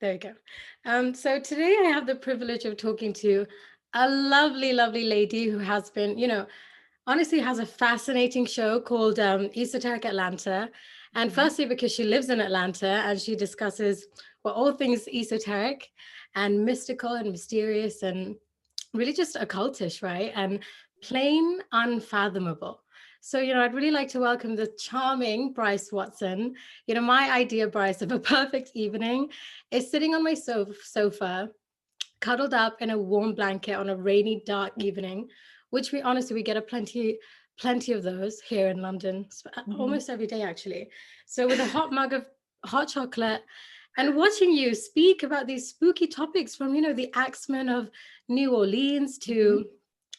There you go. So today I have the privilege of talking to a lovely, lovely lady who has been, honestly has a fascinating show called Esoteric Atlanta. And Mhm. firstly, because she lives in Atlanta and she discusses all things esoteric and mystical and mysterious and really just occultish, right? And plain unfathomable. So, I'd really like to welcome the charming Bryce Watson. My idea, Bryce, of a perfect evening is sitting on my sofa, cuddled up in a warm blanket on a rainy, dark evening, which we get a plenty of those here in London, Mhm. almost every day actually. So with a hot mug of hot chocolate and watching you speak about these spooky topics from, the axemen of New Orleans Mhm. to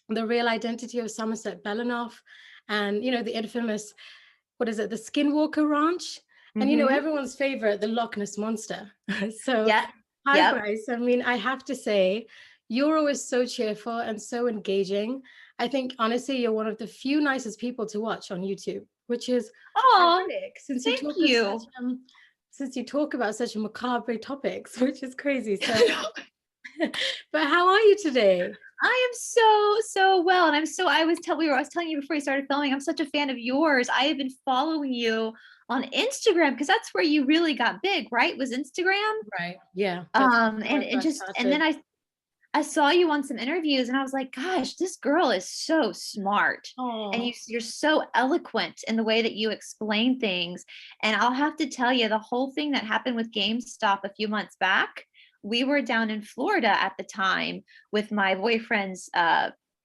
the real identity of Somerset Belanoff and, the infamous, what is it, the Skinwalker Ranch? And, Mhm. everyone's favorite, the Loch Ness Monster. So, Yep. hi, Yep. Bryce. I mean, I have to say, you're always so cheerful and so engaging. I think, honestly, you're one of the few nicest people to watch on YouTube, which is Oh, ironic thank you. since you talk about such macabre topics, which is crazy. So, I know. but how are you today? I am so well, and I was telling you before you started filming. I'm such a fan of yours. I have been following you on Instagram because that's where you really got big, right? Was Instagram? Right. Yeah, that's how And I it first just and then started. I saw you on some interviews, and I was like, gosh, this girl is so smart. And Oh, you're so eloquent in the way that you explain things. And I'll have to tell you, the whole thing that happened with GameStop a few months back, we were down in Florida at the time with my boyfriend's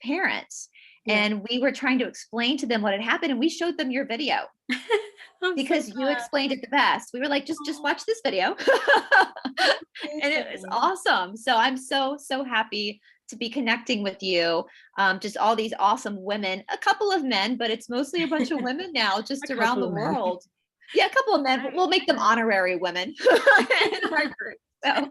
parents. yeah. And we were trying to explain to them what had happened. And we showed them your video I'm so because you glad. explained it the best. We were like, just Oh, watch this video. that's And it was amazing. awesome. So I'm so happy to be connecting with you. Just all these awesome women, a couple of men, but it's mostly a bunch of women now, A just around couple the of men. world. Yeah, a couple of men. Right. We'll make them honorary women in our group. So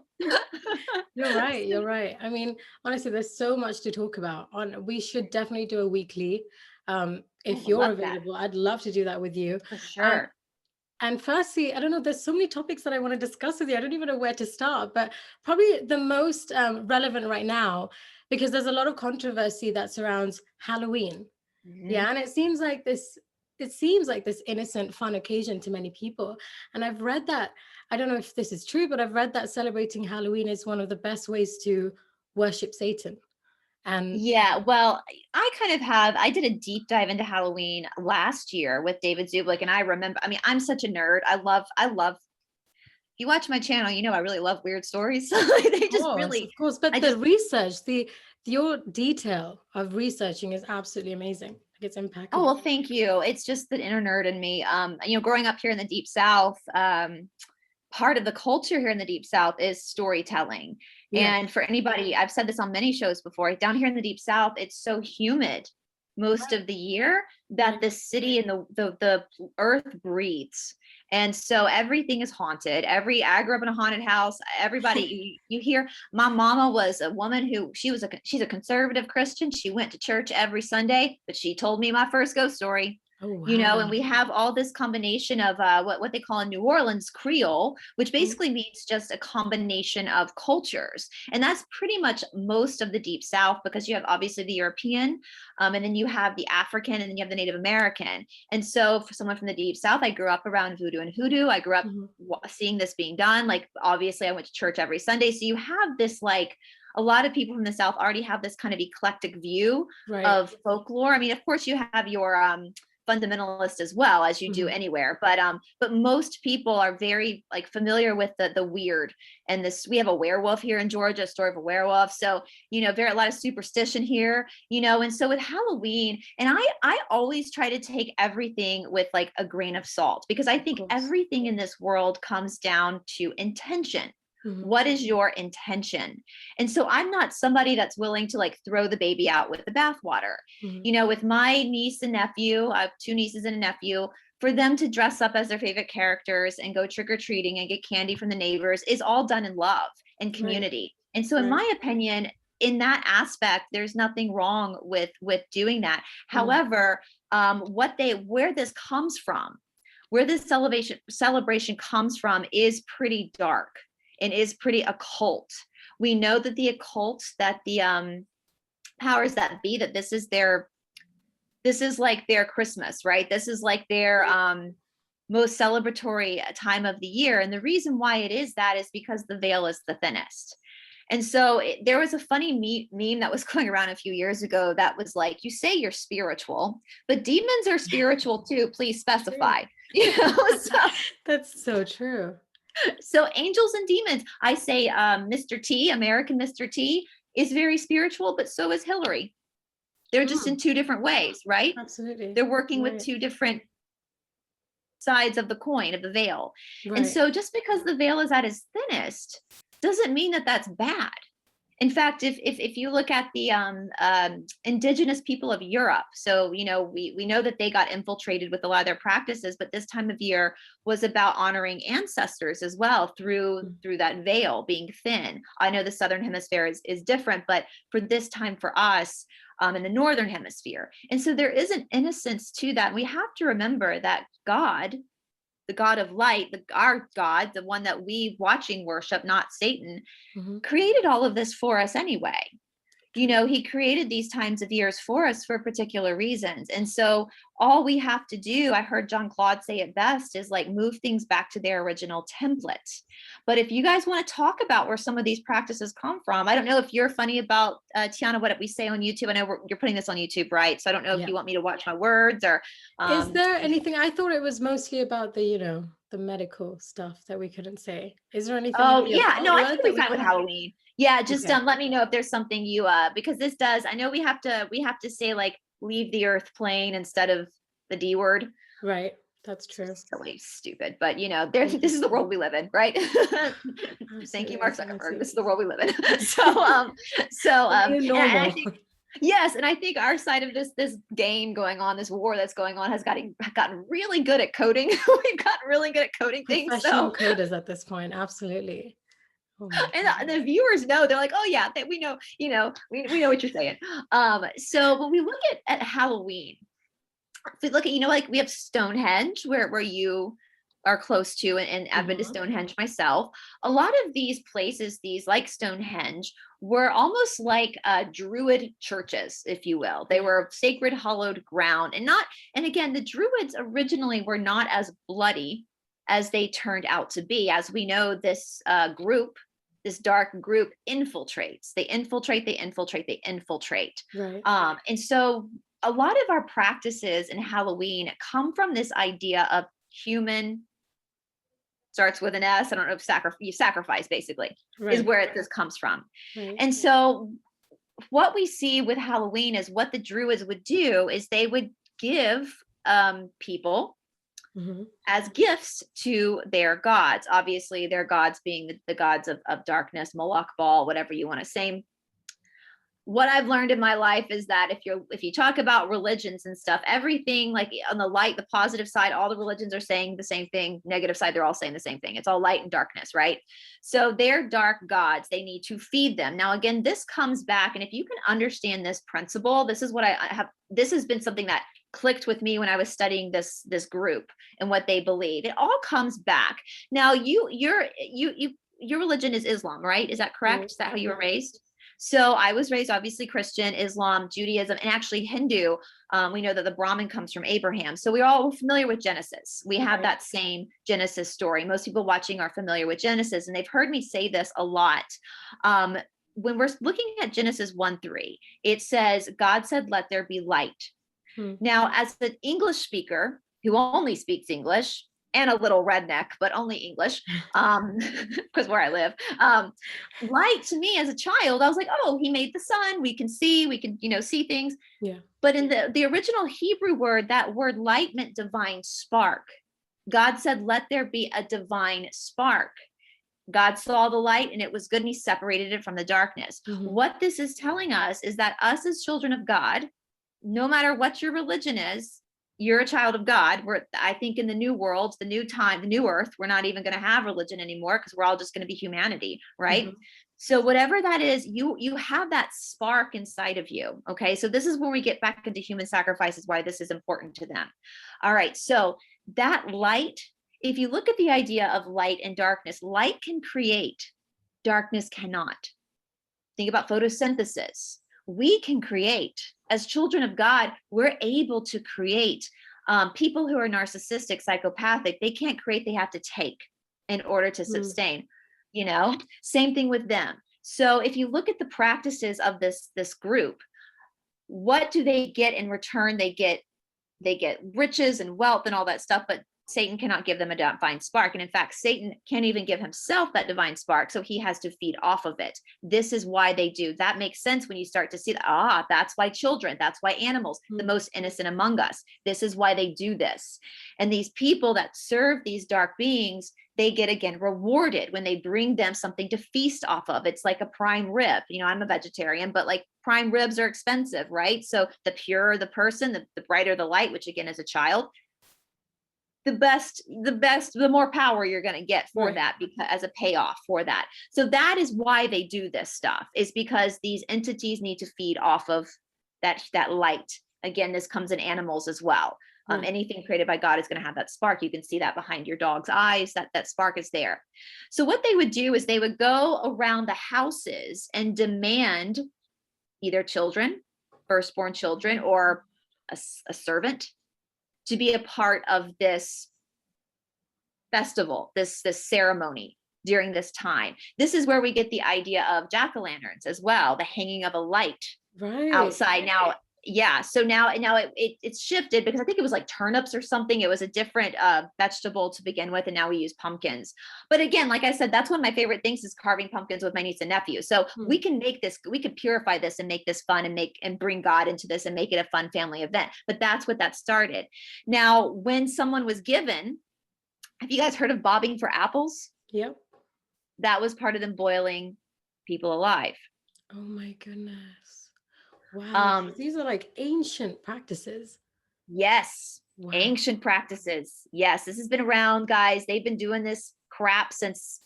You're right. You're right. I mean, honestly, there's so much to talk about. We should definitely do a weekly. I If would you're love that available, I'd love to do that with you. for Um, sure. and firstly, I don't know, there's so many topics that I want to discuss with you. I don't even know where to start, but probably the most relevant right now, because there's a lot of controversy that surrounds Halloween. Mhm. Yeah, and it seems like this innocent, fun occasion to many people. And I've read that, I don't know if this is true, but I've read that celebrating Halloween is one of the best ways to worship Satan. And Yeah, well, I did a deep dive into Halloween last year with David Zublik, and I remember, I mean, I'm such a nerd. If you watch my channel, you know I really love weird stories. They just really, of course, but I the just, research, your detail of researching is absolutely amazing. Like it's oh, impeccable. well, thank you. It's just the inner nerd in me. Growing up here in the Deep South, part of the culture here in the Deep South is storytelling. Yes. And for anybody, I've said this on many shows before, down here in the Deep South, it's so humid most Right. of the year Yeah. that the city and the earth breathes. And so everything is haunted. I grew up in a haunted house. Everybody, you hear, my mama was a woman who she's a conservative Christian. She went to church every Sunday, but she told me my first ghost story. Oh, And wow. we have all this combination of what they call in New Orleans Creole, which Mhm. basically means just a combination of cultures. And that's pretty much most of the Deep South, because you have obviously the European, and then you have the African, and then you have the Native American. And so for someone from the Deep South, I grew up around voodoo and hoodoo. I grew up Mhm. seeing this being done. Like, obviously, I went to church every Sunday. So you have this, like, a lot of people from the South already have this kind of eclectic view Right. of folklore. I mean, of course, you have your fundamentalist as well, as you do Mhm. anywhere, but most people are very, like, familiar with the weird. And this, we have a werewolf here in Georgia, a story of a werewolf. So very a lot of superstition here. And so with Halloween, and I always try to take everything with like a grain of salt, because I Of think course. everything in this world comes down to intention. Mhm. What is your intention? And so I'm not somebody that's willing to, like, throw the baby out with the bathwater. Mhm. With my niece and nephew, I have two nieces and a nephew. For them to dress up as their favorite characters and go trick or treating and get candy from the neighbors is all done in love and Right. community. And so, in Right. my opinion, in that aspect, there's nothing wrong with doing that. Mhm. However, where this comes from, where this celebration comes from, is pretty dark. and is pretty occult. We know that the occult, that the powers that be, that this is like their Christmas, right? This is like their most celebratory time of the year. And the reason why it is that is because the veil is the thinnest. And so there was a funny meme that was going around a few years ago that was like, you say you're spiritual, but demons are spiritual too. Please specify. You know, That's so true. So angels and demons. I say Mr. T, American Mr. T, is very spiritual, but so is Hillary. They're just in two different ways, right? Absolutely. They're working with two different sides of the coin, of the veil. Right. And so just because the veil is at its thinnest doesn't mean that that's bad. In fact, if you look at the indigenous people of Europe, so we know that they got infiltrated with a lot of their practices, but this time of year was about honoring ancestors as well through that veil being thin. I know the Southern Hemisphere is different, but for this time for us in the Northern Hemisphere. And so there is an innocence to that. We have to remember that God, the God of light, our God, the one that we watching worship, not Satan, created all of this for us anyway. He created these times of years for us for particular reasons. And so all we have to do, I heard John Claude say it best, is like move things back to their original template. But if you guys want to talk about where some of these practices come from, I don't know if you're funny about, Tiana, what we say on YouTube. I know you're putting this on YouTube, right? So I don't know if you want me to watch my words or. Is there anything? I thought it was mostly about the, the medical stuff that we couldn't say. Is there anything? Oh yeah, no, I think we're fine with Halloween. Yeah, just let me know if there's something you because this does. I know we have to say like leave the earth plane instead of the D word. Right. That's true. Silly, stupid, but this is the world we live in, right? Thank you, Mark Zuckerberg. This is the world we live in. And I think, yes, and I think our side of this game going on, this war that's going on, has gotten really good at coding. We've gotten really good at coding things. Professional coders at this point, absolutely. Oh and the viewers know, they're like, oh yeah, we know, we know what you're saying. So when we look at Halloween, if we look at, like we have Stonehenge, where you are close to, and I've been to Stonehenge myself. A lot of these places, these like Stonehenge, were almost like Druid churches, if you will. They were sacred hollowed ground, and again, the Druids originally were not as bloody as they turned out to be. As we know, this dark group infiltrates. They infiltrate. Right. And so a lot of our practices in Halloween come from this idea of human, starts with an S. I don't know if you sacrifice basically is where this comes from. Right. And so what we see with Halloween is what the Druids would do is they would give people as gifts to their gods. Obviously, their gods being the gods of darkness, Moloch, Baal, whatever you want to say. What I've learned in my life is that if you talk about religions and stuff, everything like on the light, the positive side, all the religions are saying the same thing. Negative side, they're all saying the same thing. It's all light and darkness, right? So they're dark gods. They need to feed them. Now, again, this comes back, and if you can understand this principle, this is what I have. This has been something that clicked with me when I was studying this group and what they believe. It all comes back. Now, your religion is Islam, right? Is that correct? Is that how you were raised? So I was raised obviously Christian, Islam, Judaism, and actually Hindu. We know that the Brahmin comes from Abraham. So we're all familiar with Genesis. We have that same Genesis story. Most people watching are familiar with Genesis, and they've heard me say this a lot. When we're looking at Genesis 1:3, it says, God said, let there be light. Now, as an English speaker who only speaks English, and a little redneck, but only English, because where I live, light to me as a child, I was like, oh, he made the sun. We can see things. Yeah. But in the original Hebrew word, that word light meant divine spark. God said, let there be a divine spark. God saw the light and it was good, and he separated it from the darkness. What this is telling us is that us as children of God, no matter what your religion is, you're a child of God. I think in the new world, the new time, the new earth, we're not even going to have religion anymore because we're all just going to be humanity, right? So whatever that is, you have that spark inside of you. Okay. So this is when we get back into human sacrifices, why this is important to them. All right. So that light if you look at the idea of light and darkness, light can create, darkness cannot. Think about photosynthesis. We can create. As children of God, we're able to create. People who are narcissistic, psychopathic, they can't create, they have to take in order to sustain, you know, same thing with them. So if you look at the practices of this group, what do they get in return? They get riches and wealth and all that stuff, but Satan cannot give them a divine spark. And in fact, Satan can't even give himself that divine spark. So he has to feed off of it. This is why they do. That makes sense when you start to see that. That's why children, that's why animals, the most innocent among us. This is why they do this. And these people that serve these dark beings, they get again rewarded when they bring them something to feast off of. It's like a prime rib. You know, I'm a vegetarian, but like prime ribs are expensive, right? So the purer the person, the brighter the light, which again, as a child, the more power you're going to get for that, because as a payoff for that. So that is why they do this stuff, is because these entities need to feed off of that light. Again, this comes in animals as well. Anything created by God is going to have that spark. You can see that behind your dog's eyes, that spark is there. So what they would do is they would go around the houses and demand either children, firstborn children, or a servant to be a part of this festival, this ceremony during this time. This is where we get the idea of jack-o'-lanterns as well, the hanging of a light outside. Now, yeah, so now it's shifted, because I think it was like turnips or something. It was a different vegetable to begin with, and now we use pumpkins. But again, like I said, that's one of my favorite things, is carving pumpkins with my niece and nephew. So we can make this, we could purify this and make this fun, and bring God into this and make it a fun family event. But that's what that started. Now, when someone was given, have you guys heard of bobbing for apples? Yep. That was part of them boiling people alive. Oh my goodness. Wow. These are like ancient practices. Yes. Wow. Ancient practices. Yes. This has been around, guys. They've been doing this crap since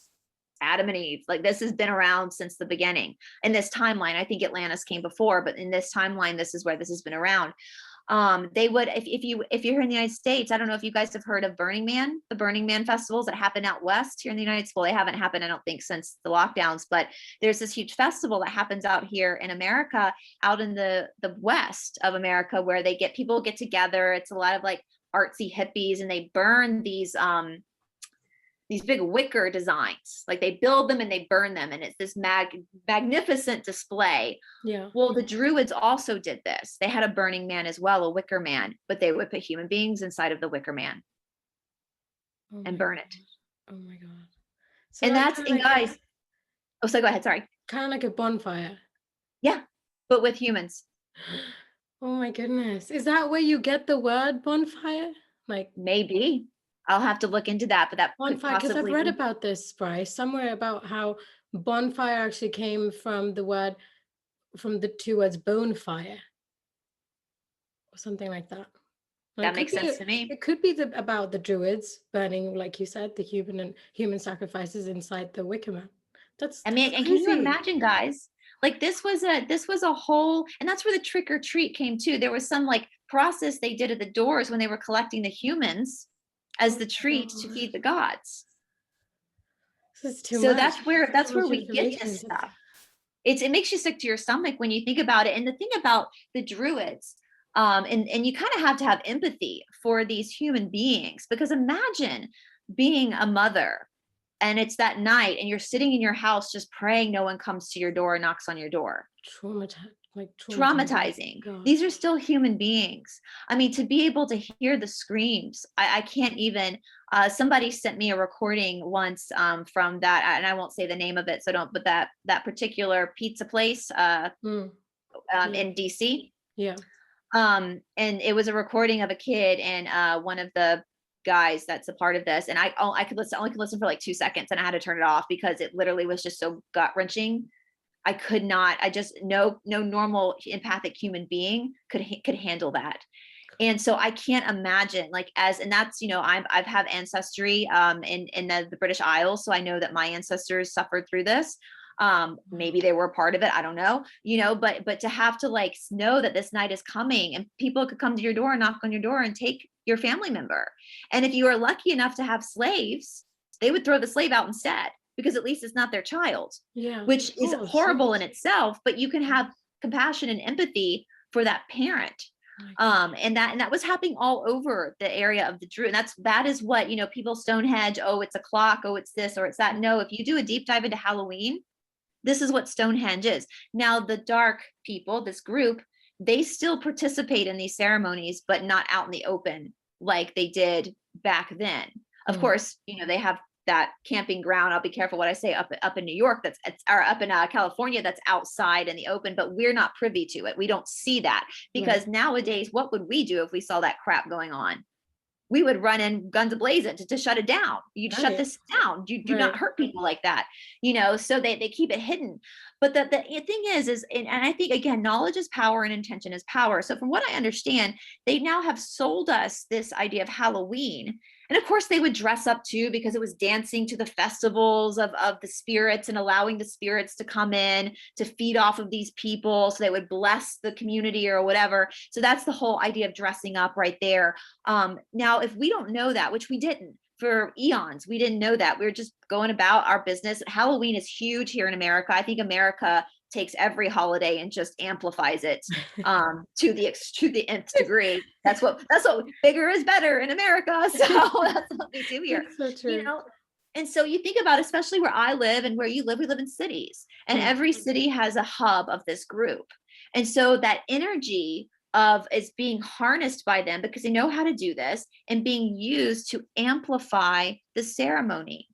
Adam and Eve. Like, this has been around since the beginning. In this timeline, I think Atlantis came before, but in this timeline, this is where this has been around. They would, if you're here in the United States, I don't know if you guys have heard of Burning Man, the Burning Man festivals that happen out west here in the United States. Well, they haven't happened, I don't think, since the lockdowns, but there's this huge festival that happens out here in America, out in the west of America, where people get together. It's a lot of like artsy hippies, and they burn these big wicker designs. Like, they build them and they burn them, and it's this magnificent display. Yeah. Well, the Druids also did this. They had a burning man as well, a wicker man, but they would put human beings inside of the wicker man and burn it. Oh my God. So and that's, and guys, so go ahead, sorry. Kind of like a bonfire. Yeah, but with humans. Oh my goodness. Is that where you get the word bonfire? Like, maybe. I'll have to look into that, but that bonfire, because I've read about this, Bryce, somewhere, about how bonfire actually came from the two words bonfire, or something like that. That makes sense to me. It could be about the Druids burning, like you said, the human sacrifices inside the wicker man. And can you imagine, guys? Like, this was a whole, and that's where the trick or treat came too. There was some like process they did at the doors when they were collecting the humans as the treat to feed the gods. This is too much. That's where we get this stuff. It makes you sick to your stomach when you think about it. And the thing about the Druids, and you kind of have to have empathy for these human beings, because imagine being a mother, and it's that night, and you're sitting in your house just praying no one comes to your door or knocks on your door. Traumatizing. God. These are still human beings. I mean, to be able to hear the screams, I can't even. Somebody sent me a recording once from that, and I won't say the name of it, so don't. But that particular pizza place in DC. Yeah. And it was a recording of a kid and one of the guys that's a part of this, and I only could listen for like 2 seconds, and I had to turn it off because it literally was just so gut wrenching. No normal empathic human being could handle that. And so I can't imagine, like, and that's, I've have ancestry in the British Isles. So I know that my ancestors suffered through this. Maybe they were a part of it. I don't know, but to have to like know that this night is coming and people could come to your door and knock on your door and take your family member. And if you are lucky enough to have slaves, they would throw the slave out instead, because at least it's not their child, Yeah, which of is course, horrible in yes. itself, but you can have compassion and empathy for that parent. My God. And that was happening all over the area of the Druid. And that is what, people Stonehenge, oh, it's a clock, oh, it's this or it's that. No, if you do a deep dive into Halloween, this is what Stonehenge is. Now, the dark people, this group, they still participate in these ceremonies, but not out in the open like they did back then. Of course, they have that camping ground. I'll be careful what I say, up in New York, or up in California, that's outside in the open, but we're not privy to it. We don't see that, because Right. nowadays, what would we do if we saw that crap going on? We would run in guns ablazing to shut it down. You'd shut Right. this down. You do not Right. hurt people like that, so they keep it hidden. But the thing is, and I think, again, knowledge is power and intention is power. So from what I understand, they now have sold us this idea of Halloween. And of course, they would dress up too, because it was dancing to the festivals of the spirits and allowing the spirits to come in to feed off of these people. So they would bless the community or whatever. So that's the whole idea of dressing up right there. Now, if we don't know that, which we didn't for eons, we didn't know that. We were just going about our business. Halloween is huge here in America. I think America takes every holiday and just amplifies it to the nth degree. That's what bigger is better in America. So that's what we do here. That's so true. And so you think about, especially where I live and where you live, we live in cities, and every city has a hub of this group. And so that energy is being harnessed by them, because they know how to do this, and being used to amplify the ceremony.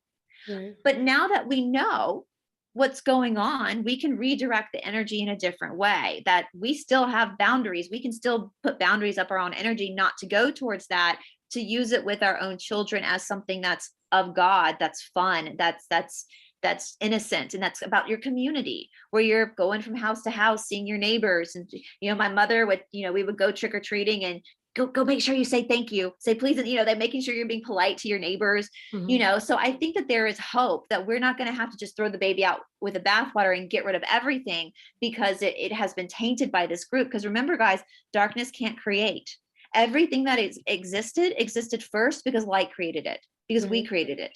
Right. But now that we know what's going on, we can redirect the energy in a different way, that we still have boundaries. We can still put boundaries up our own energy, not to go towards that, to use it with our own children as something that's of God, that's fun, that's innocent, and that's about your community, where you're going from house to house, seeing your neighbors. And my mother would, we would go trick-or-treating, and go make sure you say thank you, say please, and they're making sure you're being polite to your neighbors. So I think that there is hope that we're not going to have to just throw the baby out with the bathwater and get rid of everything, because it has been tainted by this group. Because remember, guys, darkness can't create. Everything that is existed first because light created it, because we created it,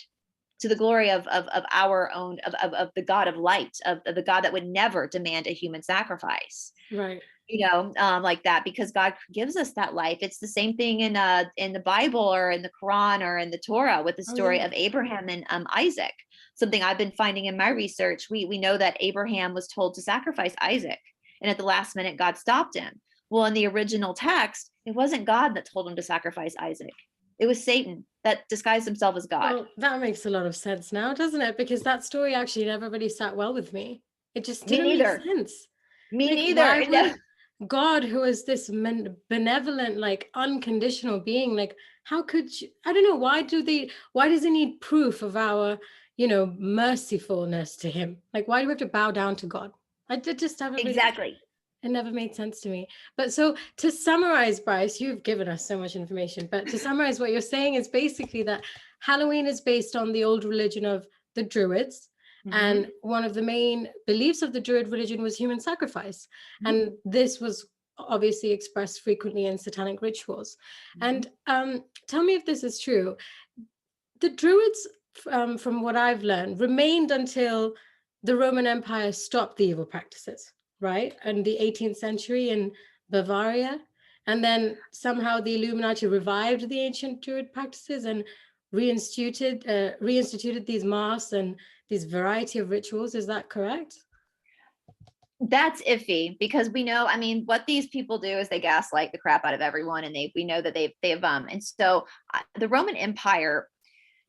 to the glory of our own, of the God of light, of the God that would never demand a human sacrifice. Right. Like that, because God gives us that life. It's the same thing in the Bible, or in the Quran, or in the Torah, with the story of Abraham and Isaac. Something I've been finding in my research, we know that Abraham was told to sacrifice Isaac, and at the last minute, God stopped him. Well, in the original text, it wasn't God that told him to sacrifice Isaac. It was Satan that disguised himself as God. Well, that makes a lot of sense now, doesn't it? Because that story actually never really sat well with me. It just Me didn't make neither. sense. Me Like, neither. why would God, who is this benevolent, like unconditional being, like, how could you? I don't know. Why does he need proof of our, mercifulness to him? Like, why do we have to bow down to God? I did just haven't really. Exactly. It never made sense to me. But so to summarize, Bryce, you've given us so much information, but to summarize, what you're saying is basically that Halloween is based on the old religion of the Druids. And one of the main beliefs of the Druid religion was human sacrifice. And this was obviously expressed frequently in satanic rituals. And tell me if this is true. The Druids, from what I've learned, remained until the Roman Empire stopped the evil practices, right? In the 18th century in Bavaria. And then somehow the Illuminati revived the ancient Druid practices and reinstituted these masks and these variety of rituals. Is that correct? That's iffy, because we know, what these people do is they gaslight the crap out of everyone, and we know that they've and so the Roman Empire,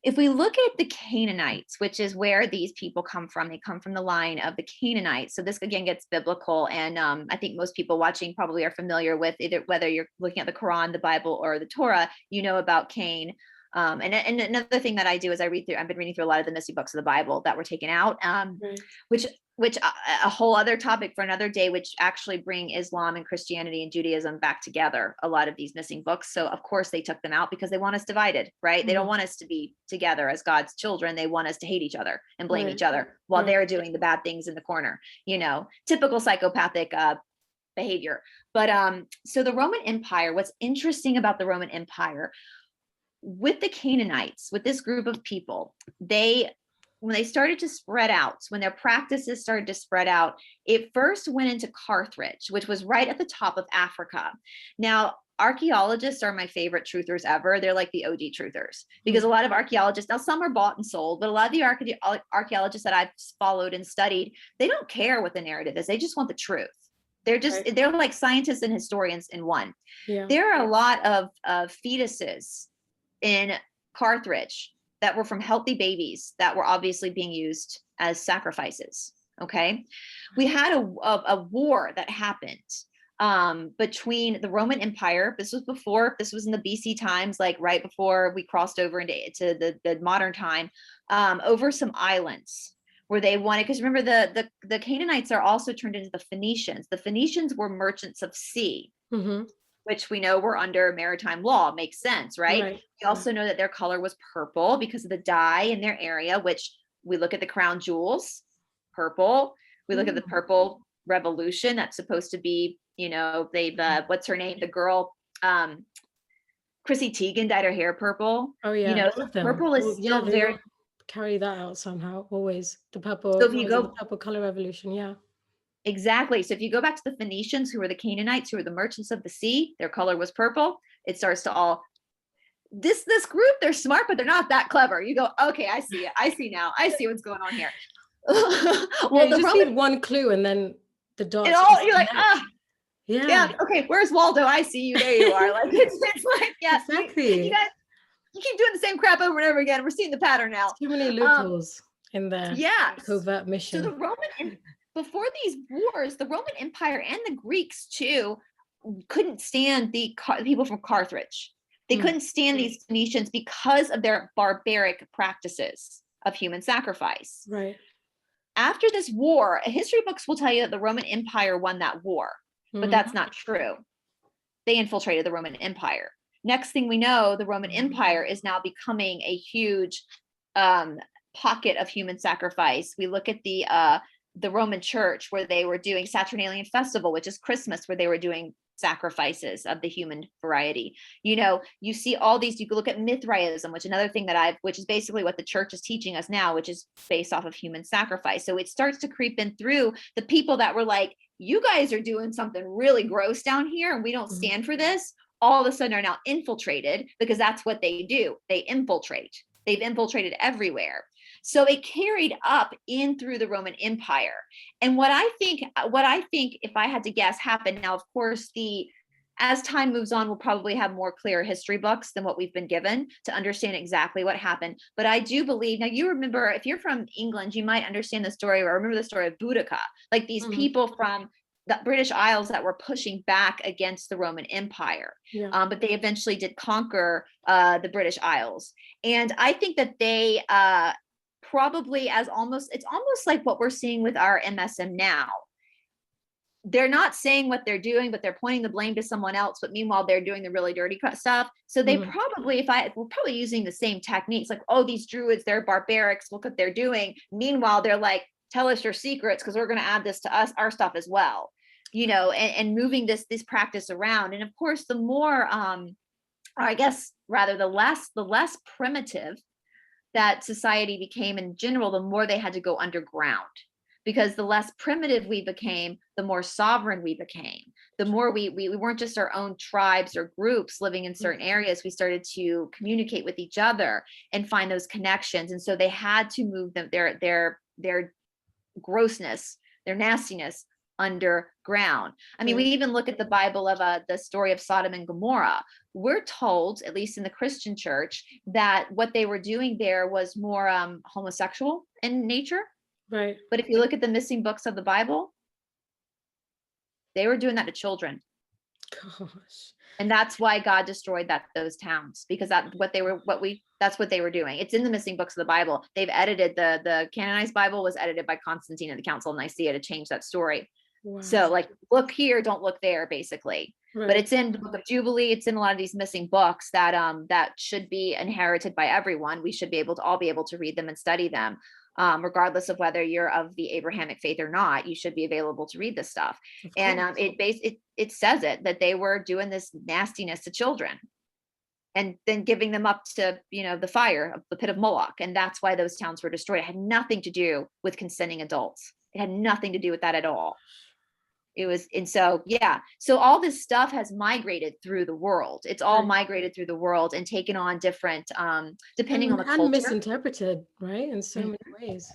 if we look at the Canaanites, which is where these people come from, they come from the line of the Canaanites. So this again gets biblical, and I think most people watching probably are familiar with either, whether you're looking at the Quran, the Bible, or the Torah, about Cain. And another thing that I do is I've been reading through a lot of the missing books of the Bible that were taken out, which a whole other topic for another day, which actually bring Islam and Christianity and Judaism back together, a lot of these missing books. So of course they took them out, because they want us divided, right? They don't want us to be together as God's children. They want us to hate each other and blame each other while they're doing the bad things in the corner, typical psychopathic behavior. But so the Roman Empire, what's interesting about the Roman Empire with the Canaanites, with this group of people, when they started to spread out, when their practices started to spread out, it first went into Carthage, which was right at the top of Africa. Now, archaeologists are my favorite truthers ever. They're like the OG truthers, because a lot of archaeologists, now some are bought and sold, but a lot of the archaeologists that I've followed and studied, they don't care what the narrative is. They just want the truth. They're like scientists and historians in one. Yeah. There are a lot of fetuses in Carthage that were from healthy babies that were obviously being used as sacrifices. Okay. We had a war that happened between the Roman Empire. This was in the BC times, like right before we crossed over into the modern time, over some islands where they wanted, because remember the Canaanites are also turned into the Phoenicians. The Phoenicians were merchants of sea, which we know were under maritime law. Makes sense, right? We also know that their color was purple because of the dye in their area, which we look at the crown jewels, purple. We look at the purple revolution. That's supposed to be, they've what's her name? The girl, Chrissy Teigen dyed her hair purple. Oh yeah, purple is still very carry that out somehow. Always the purple. So if you go, the purple color revolution, yeah. Exactly. So if you go back to the Phoenicians, who were the Canaanites, who were the merchants of the sea, their color was purple. It starts to all this group, they're smart, but they're not that clever. You go, okay, I see it. I see now. I see what's going on here. Well, you just need one clue and then the dots. You're like, yeah. Okay, where's Waldo? I see you. There you are. Like it's like, yeah, exactly. You keep doing the same crap over and over again. We're seeing the pattern now. Too many loopholes in the covert mission. So before these wars, the Roman Empire and the Greeks too couldn't stand the people from Carthage. They couldn't stand these Phoenicians because of their barbaric practices of human sacrifice. Right. After this war, history books will tell you that the Roman Empire won that war, but that's not true. They infiltrated the Roman Empire. Next thing we know, the Roman Empire is now becoming a huge pocket of human sacrifice. We look at the Roman Church, where they were doing Saturnalian Festival, which is Christmas, where they were doing sacrifices of the human variety. You see all these, you can look at Mithraism, which is basically what the church is teaching us now, which is based off of human sacrifice. So it starts to creep in through the people that were like, you guys are doing something really gross down here and we don't stand for this. All of a sudden are now infiltrated, because that's what they do. They infiltrate. They've infiltrated everywhere. So it carried up in through the Roman Empire. And what I think, if I had to guess, happened now, of course, as time moves on, we'll probably have more clear history books than what we've been given to understand exactly what happened. But I do believe, now you remember, if you're from England, you might understand the story, or remember the story of Boudica, like these people from the British Isles that were pushing back against the Roman Empire. But they eventually did conquer the British Isles. And I think that they probably it's almost like what we're seeing with our MSM now. They're not saying what they're doing, but they're pointing the blame to someone else. But meanwhile, they're doing the really dirty stuff. So they probably, we're probably using the same techniques, like, oh, these Druids, they're barbarics, look what they're doing. Meanwhile, they're like, tell us your secrets, because we're going to add this to our stuff as well. And moving this practice around. And of course, the more, or I guess rather the less primitive that society became in general, the more they had to go underground, because the less primitive we became, the more sovereign we became. The more we weren't just our own tribes or groups living in certain areas. We started to communicate with each other and find those connections. And so they had to move them, their grossness, their nastiness underground. I mean, we even look at the Bible of the story of Sodom and Gomorrah. We're told, at least in the Christian church, that what they were doing there was more homosexual in nature. Right. But if you look at the missing books of the Bible, they were doing that to children. Gosh. And that's why God destroyed those towns, because that's what they were doing. It's in the missing books of the Bible. They've edited the canonized Bible was edited by Constantine at the Council of Nicaea to change that story. Wow. So like, look here, don't look there, basically. Right. But it's in the Book of Jubilee. It's in a lot of these missing books that should be inherited by everyone. We should all be able to read them and study them. regardless of whether you're of the Abrahamic faith or not. You should be available to read this stuff. And it says that they were doing this nastiness to children and then giving them up to, the fire of the pit of Moloch. And that's why those towns were destroyed. It had nothing to do with consenting adults. It had nothing to do with that at all. It was, and so, yeah. So all this stuff has migrated through the world. It's all migrated through the world and taken on different, depending on the culture. And misinterpreted, right? In so many ways.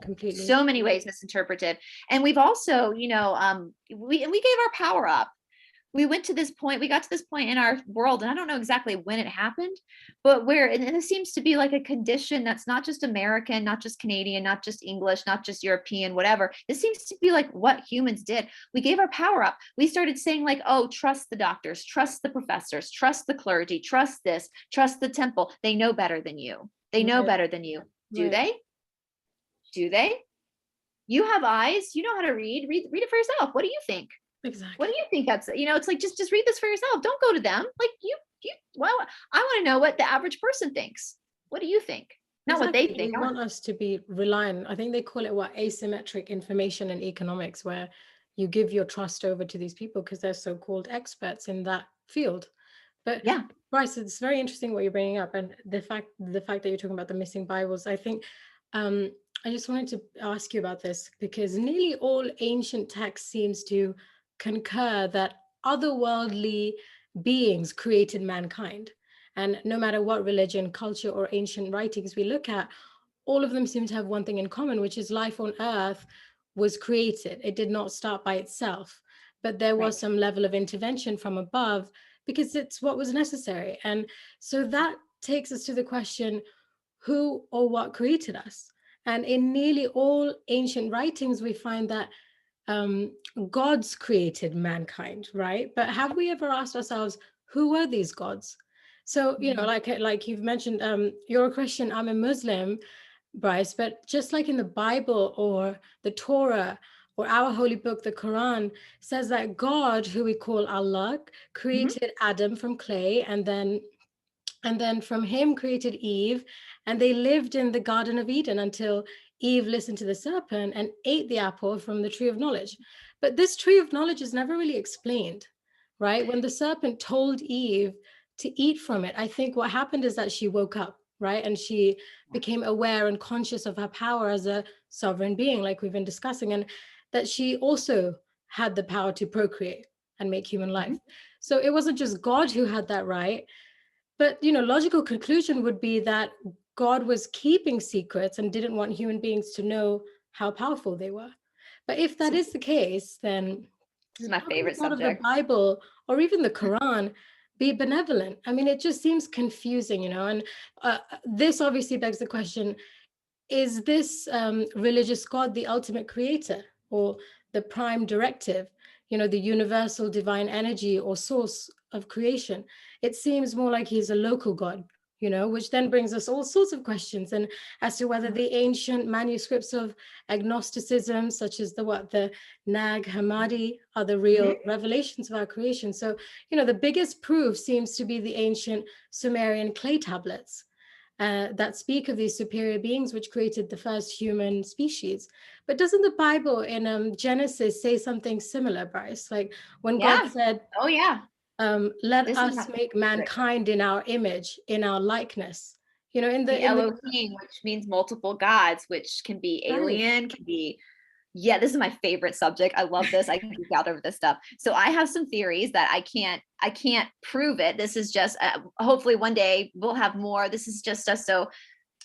Completely. So many ways misinterpreted. And we've also, we gave our power up. We got to this point in our world, and I don't know exactly when it happened, but and it seems to be like a condition that's not just American, not just Canadian, not just English, not just European, whatever. This seems to be like what humans did. We gave our power up. We started saying like, oh, trust the doctors, trust the professors, trust the clergy, trust this, trust the temple. They know better than you. They know better than you. Do they? Do they? You have eyes. You know how to read. Read it for yourself. What do you think? Exactly. What do you think that's, it's like, just read this for yourself. Don't go to them. Like well, I want to know what the average person thinks. What do you think? Not what they think. They want us to be reliant. I think they call it asymmetric information in economics, where you give your trust over to these people because they're so-called experts in that field. But yeah, Bryce, it's very interesting what you're bringing up. And the fact that you're talking about the missing Bibles, I think, I just wanted to ask you about this, because nearly all ancient text seems to concur that otherworldly beings created mankind. And no matter what religion, culture, or ancient writings we look at, all of them seem to have one thing in common, which is life on Earth was created. It did not start by itself, but there was some level of intervention from above because it's what was necessary. And so that takes us to the question, who or what created us? And in nearly all ancient writings, we find that gods created mankind, right? But have we ever asked ourselves, who were these gods? So, like you've mentioned, you're a Christian, I'm a Muslim, Bryce, but just like in the Bible or the Torah or our holy book, the Quran, says that God, who we call Allah, created Adam from clay, and then from him created Eve, and they lived in the Garden of Eden until Eve listened to the serpent and ate the apple from the tree of knowledge. But this tree of knowledge is never really explained, right? When the serpent told Eve to eat from it, I think what happened is that she woke up, right? And she became aware and conscious of her power as a sovereign being, like we've been discussing, and that she also had the power to procreate and make human life. So it wasn't just God who had that right, but logical conclusion would be that God was keeping secrets and didn't want human beings to know how powerful they were. But if that is the case, then this is my favorite subject. Of the Bible or even the Quran be benevolent? I mean, it just seems confusing, and this obviously begs the question, is this religious God the ultimate creator or the prime directive, the universal divine energy or source of creation? It seems more like he's a local God, which then brings us all sorts of questions, and as to whether the ancient manuscripts of agnosticism, such as the Nag Hammadi, are the real revelations of our creation. So, the biggest proof seems to be the ancient Sumerian clay tablets that speak of these superior beings which created the first human species. But doesn't the Bible in Genesis say something similar, Bryce? Like when God said, "Oh yeah, let us make mankind in our image, in our likeness." In the Elohim, which means multiple gods, which can be alien, can be. Yeah, this is my favorite subject. I love this. I can geek out over this stuff. So I have some theories that I can't prove it. This is just hopefully one day we'll have more. This is just so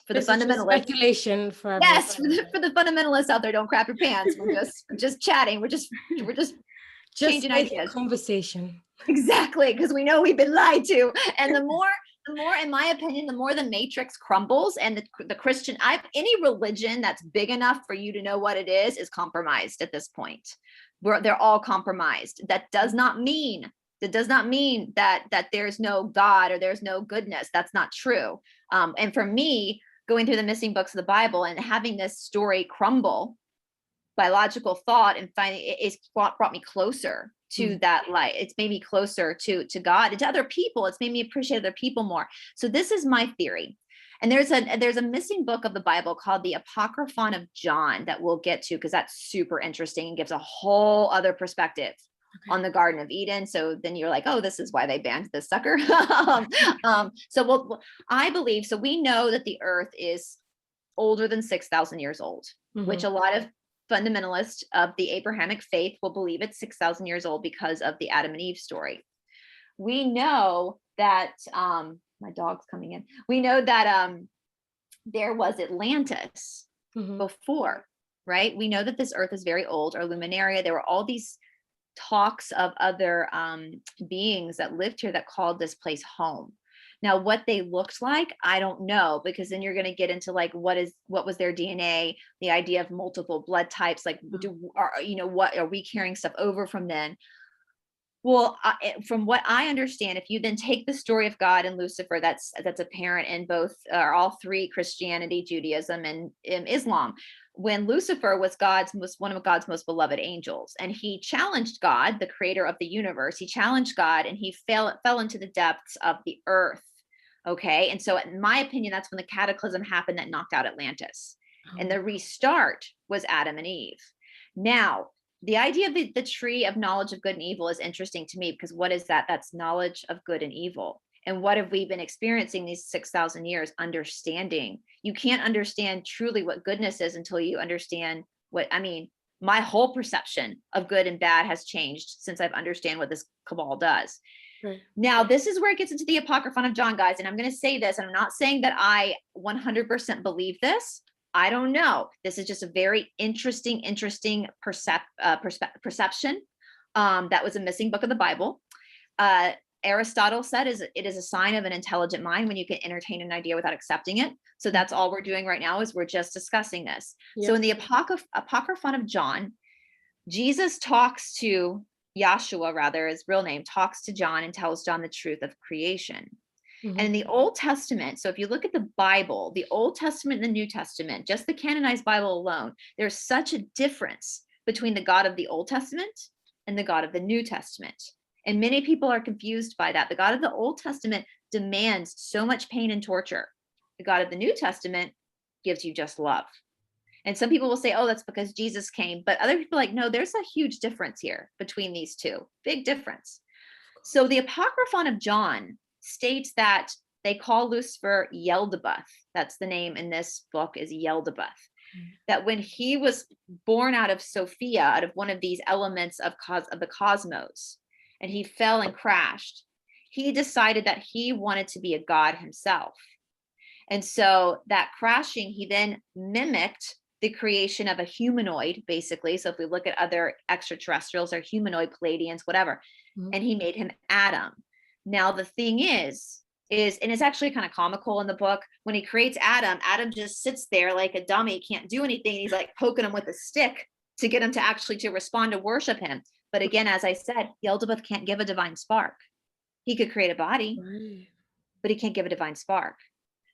for the fundamentalists. Speculation for yes, for the fundamentalists out there, don't crap your pants. We're just chatting. We're just changing ideas. Conversation. Exactly, because we know we've been lied to. And the more, in my opinion, the more the matrix crumbles and the Christian, any religion that's big enough for you to know what it is compromised at this point. They're all compromised. That does not mean that there's no God or there's no goodness. That's not true. And for me, going through the missing books of the Bible and having this story crumble by logical thought and finding it's brought me closer to that light. It's made me closer to God and to other people. It's made me appreciate other people more. So this is my theory. And there's a missing book of the Bible called the Apocryphon of John that we'll get to, because that's super interesting and gives a whole other perspective on the Garden of Eden. So then you're like, oh, this is why they banned this sucker. I believe, so we know that the earth is older than 6,000 years old, which a lot of fundamentalists of the Abrahamic faith will believe it's 6,000 years old because of the Adam and Eve story. We know that, my dog's coming in. We know that there was Atlantis before, right? We know that this earth is very old, or Luminaria. There were all these talks of other beings that lived here that called this place home. Now, what they looked like, I don't know, because then you're going to get into like, what was their DNA, the idea of multiple blood types, like, what are we carrying stuff over from then? Well, from what I understand, if you then take the story of God and Lucifer, that's apparent in both, or all three, Christianity, Judaism, and Islam. When Lucifer was one of God's most beloved angels, and he challenged God, the creator of the universe, he challenged God, and he fell into the depths of the earth. Okay, and so in my opinion, that's when the cataclysm happened that knocked out Atlantis, and the restart was Adam and Eve. Now, the idea of the tree of knowledge of good and evil is interesting to me, because what is that? That's knowledge of good and evil. And what have we been experiencing these 6,000 years? Understanding. You can't understand truly what goodness is until you understand my whole perception of good and bad has changed since I've understand what this cabal does. Right. Now, this is where it gets into the Apocryphon of John, guys. And I'm going to say this, and I'm not saying that I 100% believe this. I don't know. This is just a very interesting perception. That was a missing book of the Bible. Aristotle said it is a sign of an intelligent mind when you can entertain an idea without accepting it. So that's all we're doing right now, is we're just discussing this. Yep. So in the Apocryphon of John, Jesus talks to Yahshua, rather, his real name, talks to John and tells John the truth of creation. And in the Old Testament, so if you look at the Bible, the Old Testament and the New Testament, just the canonized Bible alone, there's such a difference between the God of the Old Testament and the God of the New Testament. And many people are confused by that. The God of the Old Testament demands so much pain and torture. The God of the New Testament gives you just love. And some people will say, oh, that's because Jesus came. But other people are like, no, there's a huge difference here between these two. Big difference. So the Apocryphon of John states that they call Lucifer Yaldabaoth. That's the name in this book, is Yaldabaoth. That when he was born out of Sophia, out of one of these elements of the cosmos, and he fell and crashed, he decided that he wanted to be a god himself. And so that crashing, he then mimicked the creation of a humanoid, basically. So if we look at other extraterrestrials, or humanoid, Palladians, whatever, and he made him Adam. Now, the thing is, and it's actually kind of comical in the book, when he creates Adam, Adam just sits there like a dummy, can't do anything. He's like poking him with a stick to get him to respond, to worship him. But again, as I said, Yaldabaoth can't give a divine spark. He could create a body, but he can't give a divine spark.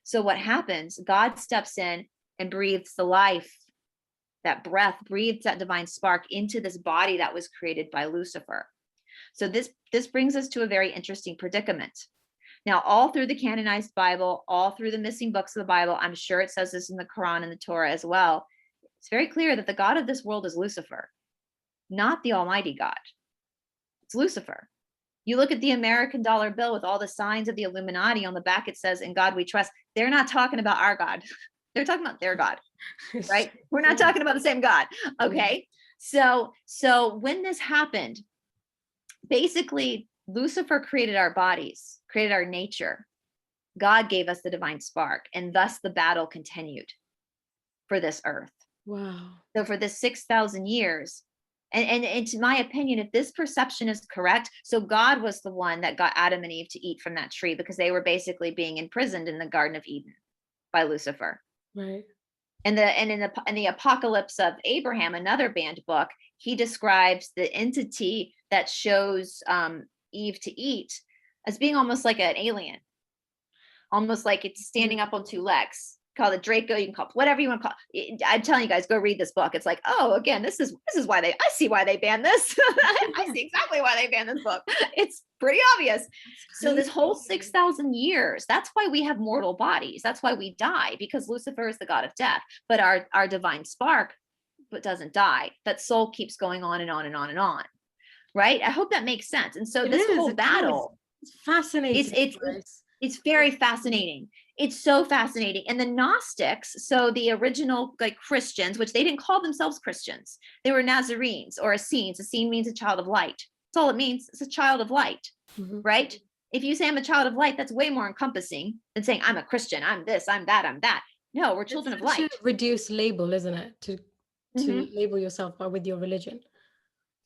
So what happens? God steps in and breathes the life, that breath, breathes that divine spark into this body that was created by Lucifer. So this brings us to a very interesting predicament. Now, all through the canonized Bible, all through the missing books of the Bible, I'm sure it says this in the Quran and the Torah as well, it's very clear that the God of this world is Lucifer, not the Almighty God. It's Lucifer. You look at the American dollar bill with all the signs of the Illuminati on the back, it says, "In God we trust." They're not talking about our God. They're talking about their God, right? We're not talking about the same God. Okay. So when this happened, basically Lucifer created our bodies, created our nature. God gave us the divine spark, and thus the battle continued for this earth. Wow. So for this 6,000 years, and to my opinion, if this perception is correct, so God was the one that got Adam and Eve to eat from that tree, because they were basically being imprisoned in the Garden of Eden by Lucifer. Right. And in the Apocalypse of Abraham, another banned book, he describes the entity that shows Eve to eat as being almost like an alien, almost like it's standing up on two legs, call it Draco, you can call it whatever you want to call it. I'm telling you guys, go read this book. It's like, oh, again, this is why I see why they banned this. I see exactly why they banned this book. It's pretty obvious. So this whole 6,000 years, that's why we have mortal bodies. That's why we die, because Lucifer is the god of death, but our divine spark doesn't die. That soul keeps going on and on and on and on. Right? I hope that makes sense. And so this whole battle, it's fascinating. It's very fascinating. It's so fascinating. And the Gnostics, so the original like Christians, which they didn't call themselves Christians, they were Nazarenes or Essenes. Essene means a child of light. That's all it means. It's a child of light, right? If you say I'm a child of light, that's way more encompassing than saying I'm a Christian, I'm this, I'm that, I'm that. No, we're children of light. Reduce label, isn't it? To label yourself with your religion.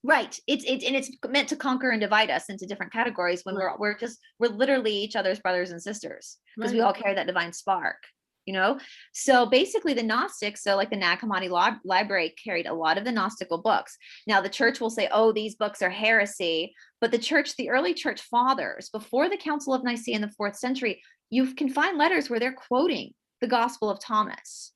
Right. It's meant to conquer and divide us into different categories when we're literally each other's brothers and sisters, because we all carry that divine spark, you know? So basically the Gnostics, so like the Nag Hammadi library carried a lot of the Gnostical books. Now the church will say, oh, these books are heresy, but the early church fathers before the Council of Nicaea in the 4th century, you can find letters where they're quoting the Gospel of Thomas.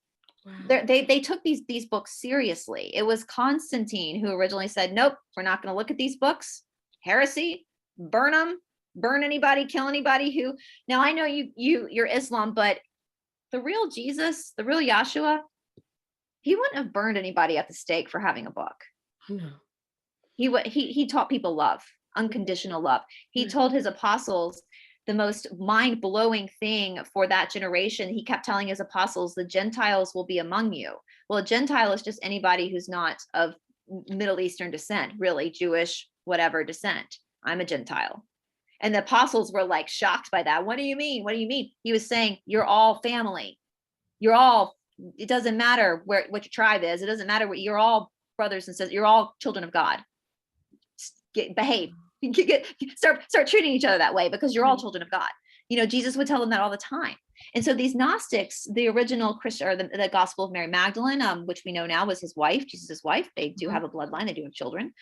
Wow. They took these books seriously. It was Constantine who originally said, nope, we're not going to look at these books. Heresy, burn them, burn anybody, kill anybody who. Now I know you're Islam, but the real Jesus, the real Yahshua, he wouldn't have burned anybody at the stake for having a book. No. He taught people love, unconditional love. He told his apostles the most mind-blowing thing for that generation. He kept telling his apostles, the Gentiles will be among you. Well, a Gentile is just anybody who's not of Middle Eastern descent, really Jewish, whatever descent. I'm a Gentile. And the apostles were like shocked by that. What do you mean? What do you mean? He was saying, you're all family. It doesn't matter what your tribe is. It doesn't matter you're all brothers and sisters. You're all children of God. Behave. Start treating each other that way, because you're all children of God. You know, Jesus would tell them that all the time. And so these Gnostics, the original Christian, or the Gospel of Mary Magdalene, which we know now was his wife, Jesus' wife. They do have a bloodline. They do have children.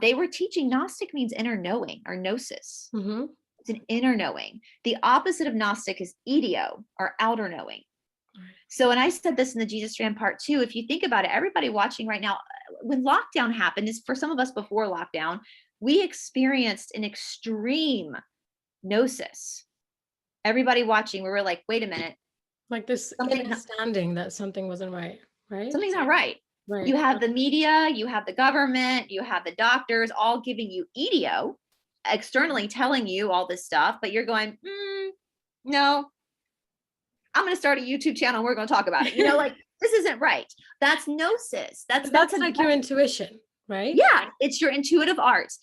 They were teaching Gnostic means inner knowing, or gnosis. It's an inner knowing. The opposite of Gnostic is ideo, or outer knowing. So, and I said this in the Jesus Strand part 2, if you think about it, everybody watching right now, when lockdown happened, is for some of us before lockdown, we experienced an extreme gnosis. Everybody watching, we were like, wait a minute. Like this understanding that something wasn't right? Something's not right. You have the media, you have the government, you have the doctors all giving you ideo, externally telling you all this stuff, but you're going, no, I'm going to start a YouTube channel and we're going to talk about it. You know, like, this isn't right. That's gnosis. That's like your intuition. Right? Yeah, it's your intuitive arts.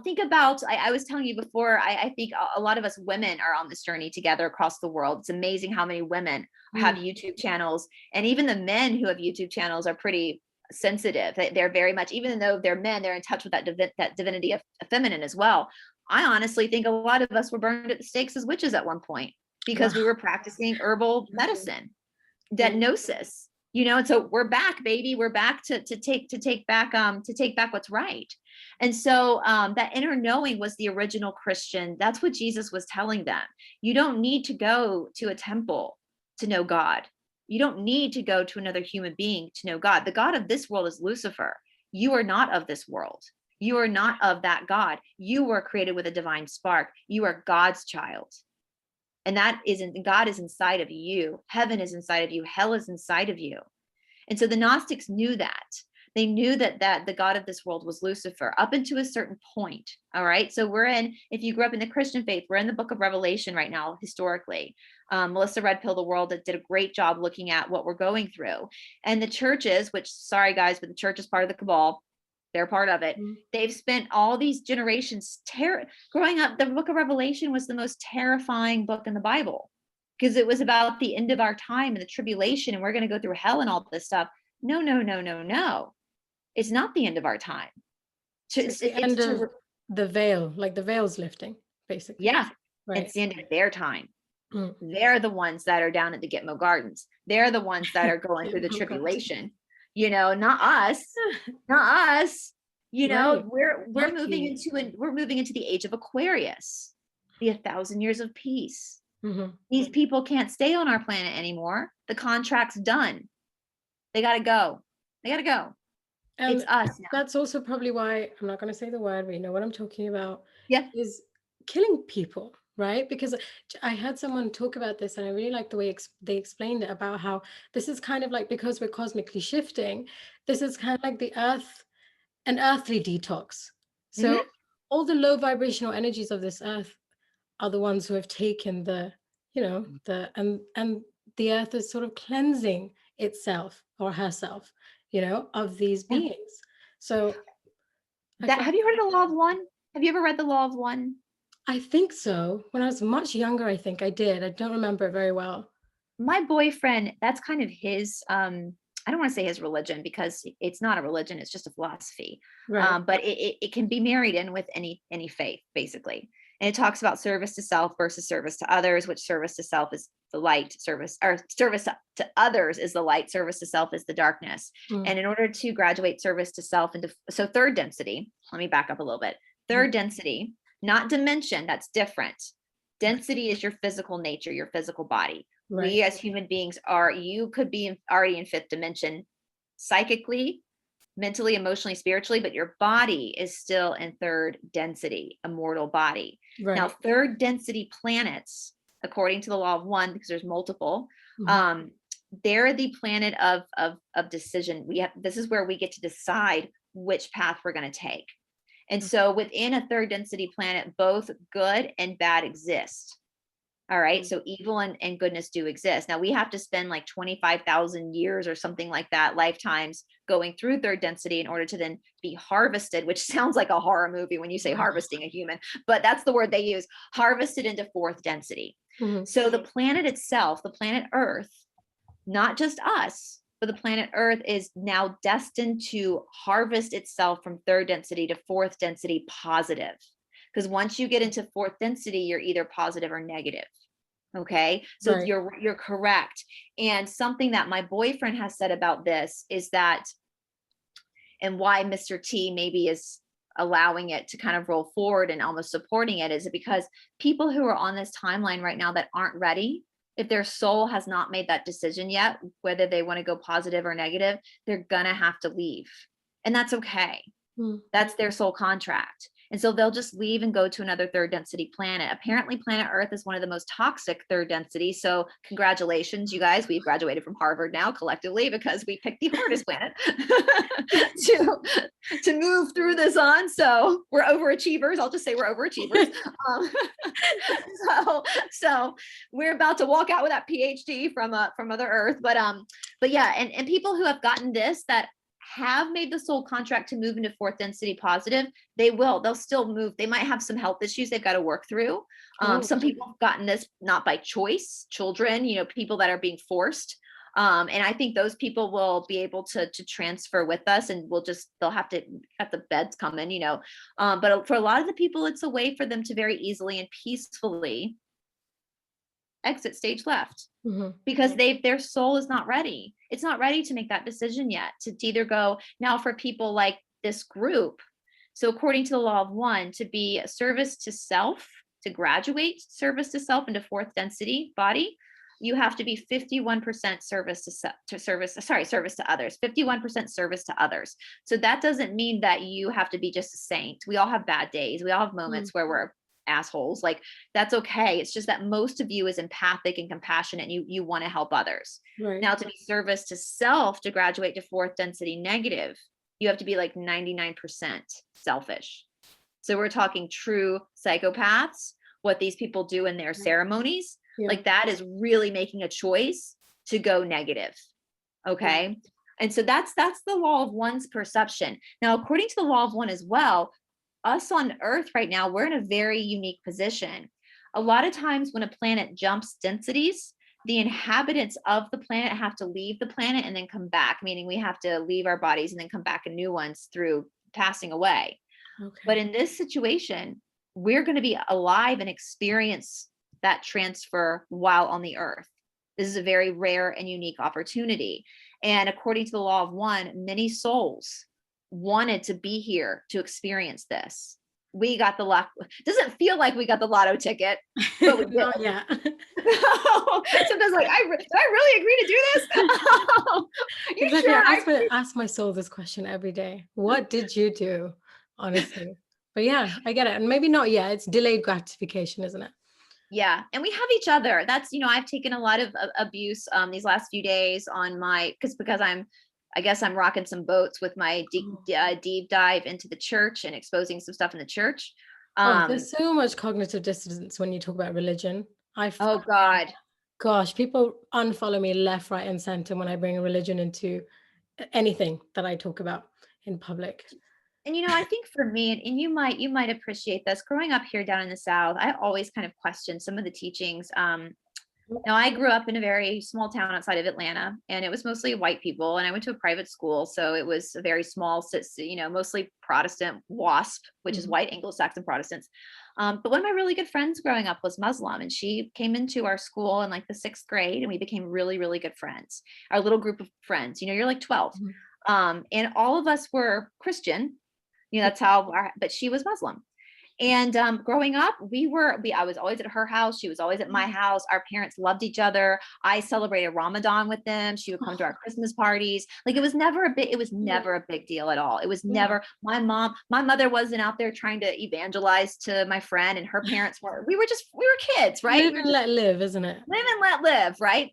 Think about, I was telling you before, I think a lot of us women are on this journey together across the world. It's amazing how many women have YouTube channels. And even the men who have YouTube channels are pretty sensitive. They're very much, even though they're men, they're in touch with that divinity of feminine as well. I honestly think a lot of us were burned at the stakes as witches at one point, because we were practicing herbal medicine, that gnosis. You know, and so we're back, baby. We're back to take back what's right. And so that inner knowing was the original Christian. That's what Jesus was telling them. You don't need to go to a temple to know God. You don't need to go to another human being to know God. The God of this world is Lucifer. You are not of this world. You are not of that God. You were created with a divine spark. You are God's child. And God is inside of you. Heaven is inside of you. Hell is inside of you. And so the Gnostics knew that. They knew that the God of this world was Lucifer up into a certain point. All right. So if you grew up in the Christian faith, we're in the book of Revelation right now, historically. Melissa Redpill, the World, that did a great job looking at what we're going through. And the churches, which, sorry guys, but the church is part of the cabal. They're part of it. They've spent all these generations growing up. The book of Revelation was the most terrifying book in the Bible, because it was about the end of our time and the tribulation, and we're going to go through hell and all this stuff. No. It's not the end of our time. It's the end of the veil, like the veil's lifting, basically. Yeah. Right. It's the end of their time. They're the ones that are down at the Gitmo Gardens. They're the ones that are going through the tribulation. You know, not us. You know, we're moving into the age of Aquarius, the 1,000 years of peace. Mhm. These people can't stay on our planet anymore. The contract's done. They got to go. They got to go. It's And us now. that's also probably why I'm not going to say the word, but you know what I'm talking about, Yeah. is killing people, right? Because I had someone talk about this, and I really like the way they explained it about how this is kind of like, because we're cosmically shifting, this is kind of like the earth, an earthly detox. Mhm. So all the low vibrational energies of this earth are the ones who have taken the, you know, the and the earth is sort of cleansing itself or herself, you know, of these Yeah. beings. So I That, find, have you heard of the law of one? Have you ever read the law of one? I think so. When I was much younger, I think I did. I don't remember it very well. My boyfriend, that's kind of his, I don't want to say his religion because it's not a religion, it's just a philosophy. Right. But it can be married in with any faith, basically. And it talks about service to self versus service to others, which service to self is the light, service or service to others is the light, service to self is the darkness. Mm, And in order to graduate service to self into, so third density, let me back up a little bit. mm, Third density, not dimension, that's different. Density is your physical nature, your physical body. right. We as human beings are, you could be already in fifth dimension psychically, mentally, emotionally, spiritually, but your body is still in third density, a mortal body. Now, Right. third density planets, according to the law of one, because there's multiple, Mhm. um, they're the planet of decision. We have, this is where we get to decide which path we're going to take. And so within a third density planet, both good and bad exist. All right. Mm. So evil and goodness do exist. Now we have to spend like 25,000 years or something like that, lifetimes going through third density in order to then be harvested, which sounds like a horror movie when you say harvesting a human, but that's the word they use, harvested into fourth density. Mhm. So the planet itself, the planet Earth, not just us, but the planet Earth is now destined to harvest itself from third density to fourth density positive. Because once you get into fourth density, you're either positive or negative. Okay. So Right. you're correct. And something that my boyfriend has said about this is that, and why Mr. T maybe is allowing it to kind of roll forward and almost supporting it, is it because people who are on this timeline right now that aren't ready, if their soul has not made that decision yet, whether they want to go positive or negative, they're gonna have to leave. And that's okay. Mm. That's their soul contract. And so they'll just leave and go to another third density planet. Apparently, planet Earth is one of the most toxic third density. So, congratulations, you guys. We've graduated from Harvard now collectively because we picked the hardest planet to, to move through this on. So, we're overachievers. I'll just say we're overachievers. Um, so we're about to walk out with that PhD from Mother Earth. But yeah, and people who have gotten this, that have made the soul contract to move into fourth density positive, they'll still move. They might have some health issues they've got to work through. Oh, Some people have gotten this not by choice, children, people that are being forced. And I think those people will be able to transfer with us, and they'll have to have the beds come in, but for a lot of the people, it's a way for them to very easily and peacefully exit stage left, mhm. because their soul is not ready. It's not ready to make that decision yet, to either go. Now for people like this group, so according to the law of one, to be a service to self, to graduate service to self into fourth density body, you have to be 51% service service to others, 51% service to others. So that doesn't mean that you have to be just a saint. We all have bad days. We all have moments Mm. where we're assholes. Like, that's okay. It's just that most of you is empathic and compassionate, and you want to help others. Right. Now, to be service to self, to graduate to fourth density negative, you have to be like 99% selfish. So we're talking true psychopaths, what these people do in their ceremonies, Yeah. like that is really making a choice to go negative. Okay. And so that's the law of one's perception. Now, according to the law of one as well, us on Earth right now, we're in a very unique position. A lot of times when a planet jumps densities, the inhabitants of the planet have to leave the planet and then come back, meaning we have to leave our bodies and then come back in new ones through passing away. Okay. But in this situation, we're going to be alive and experience that transfer while on the Earth. This is a very rare and unique opportunity. And according to the law of one, many souls wanted to be here to experience this. we got the luck. Doesn't feel like we got the lotto ticket, but we did. Not yet. Sometimes like, did I really agree to do this? You Exactly. sure? I ask my soul this question every day. What did you do? Honestly. But yeah, I get it. And maybe not yet. It's delayed gratification, isn't it? Yeah. And we have each other. That's, I've taken a lot of abuse these last few days on because I guess I'm rocking some boats with my deep dive into the church and exposing some stuff in the church. There's so much cognitive dissonance when you talk about religion. Oh God. Gosh, people unfollow me left, right, and center when I bring a religion into anything that I talk about in public. And I think for me, and you might appreciate this, growing up here down in the South, I always kind of questioned some of the teachings. Now I grew up in a very small town outside of Atlanta, and it was mostly white people, and I went to a private school, so it was a very small, mostly Protestant WASP, which is white Anglo-Saxon Protestants. But one of my really good friends growing up was Muslim, and she came into our school in like the 6th grade, and we became really, really good friends. Our little group of friends, you're like 12. And all of us were Christian. That's how, but she was Muslim. And growing up, I was always at her house. She was always at my house. Our parents loved each other. I celebrated Ramadan with them. She would come to our Christmas parties. Like it was never a big deal at all. It was never, my mother wasn't out there trying to evangelize to my friend, and her parents were, we were kids, right? Live and let live, isn't it? Live and let live, right?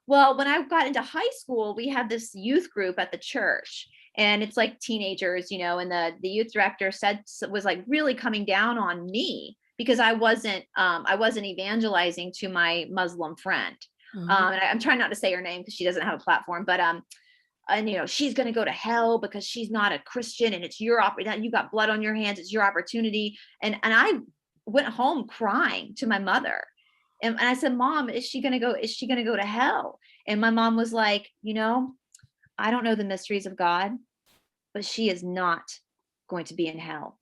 Well, when I got into high school, we had this youth group at the church. And it's like teenagers, and the youth director was like really coming down on me because I wasn't evangelizing to my Muslim friend. And I'm trying not to say her name because she doesn't have a platform, but and she's going to go to hell because she's not a Christian, and it's your opportunity. You got blood on your hands. It's your opportunity. And I went home crying to my mother. And I said, Mom, is she going to go to hell? And my mom was like, I don't know the mysteries of God, but she is not going to be in hell.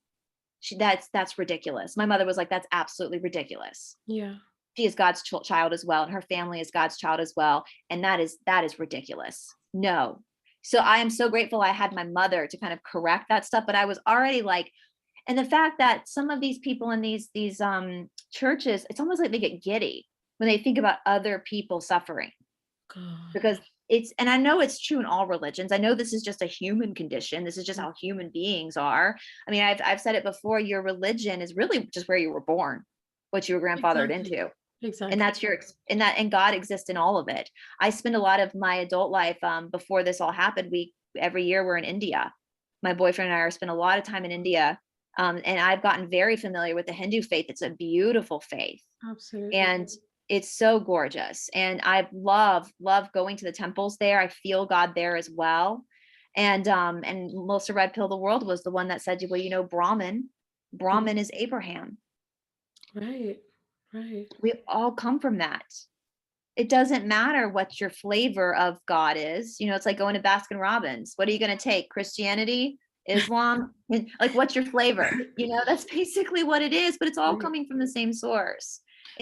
That's ridiculous. My mother was like, that's absolutely ridiculous. Yeah. She is God's child as well, and her family is God's child as well. And that is ridiculous. No. So I am so grateful I had my mother to kind of correct that stuff, but I was already like, and the fact that some of these people in these churches, it's almost like they get giddy when they think about other people suffering. God. Because and I know it's true in all religions. I know this is just a human condition. This is just how human beings are. I mean, I've said it before, your religion is really just where you were born, what you were grandfathered into. Exactly. And that's and God exists in all of it. I spend a lot of my adult life, before this all happened, every year we're in India. My boyfriend and I spend a lot of time in India. And I've gotten very familiar with the Hindu faith. It's a beautiful faith. Absolutely. And it's so gorgeous. And I love going to the temples there. I feel God there as well. And Melissa Red Pill the World was the one that said, well, Brahman is Abraham. Right. We all come from that. It doesn't matter what your flavor of God is. It's like going to Baskin Robbins. What are you going to take? Christianity, Islam? Like, what's your flavor? That's basically what it is, but it's all coming from the same source.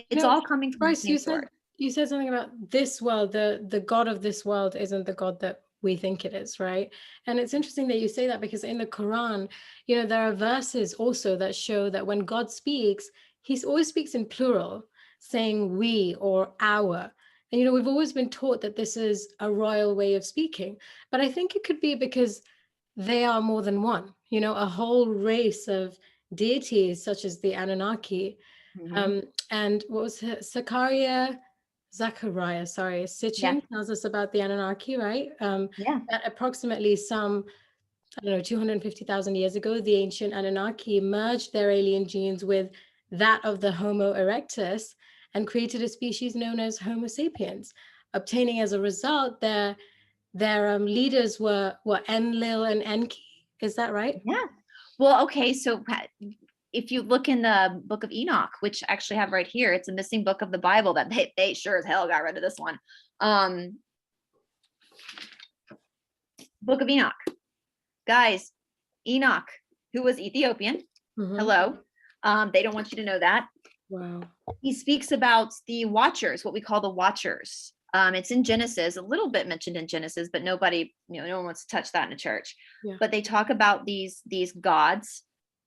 It's all coming from Bryce, the same source. You said something about this world. The God of this world isn't the God that we think it is, right? And it's interesting that you say that, because in the Quran, there are verses also that show that when God speaks, he always speaks in plural, saying we or our. And, we've always been taught that this is a royal way of speaking. But I think it could be because they are more than one, a whole race of deities, such as the Anunnaki. And what was it? Zechariah Sitchin tells us about the Anunnaki, right? That approximately 250,000 years ago, the ancient Anunnaki merged their alien genes with that of the Homo erectus and created a species known as Homo sapiens, obtaining as a result their leaders were Enlil and Enki. Is that right? Yeah. Well, okay. So if you look in the book of Enoch, which I actually have right here, it's a missing book of the Bible that they sure as hell got rid of this one. Book of Enoch. Guys, Enoch, who was Ethiopian. Hello. They don't want you to know that. Wow. He speaks about the Watchers, what we call the Watchers. It's in Genesis, a little bit mentioned in Genesis, but nobody, no one wants to touch that in a church. But they talk about these gods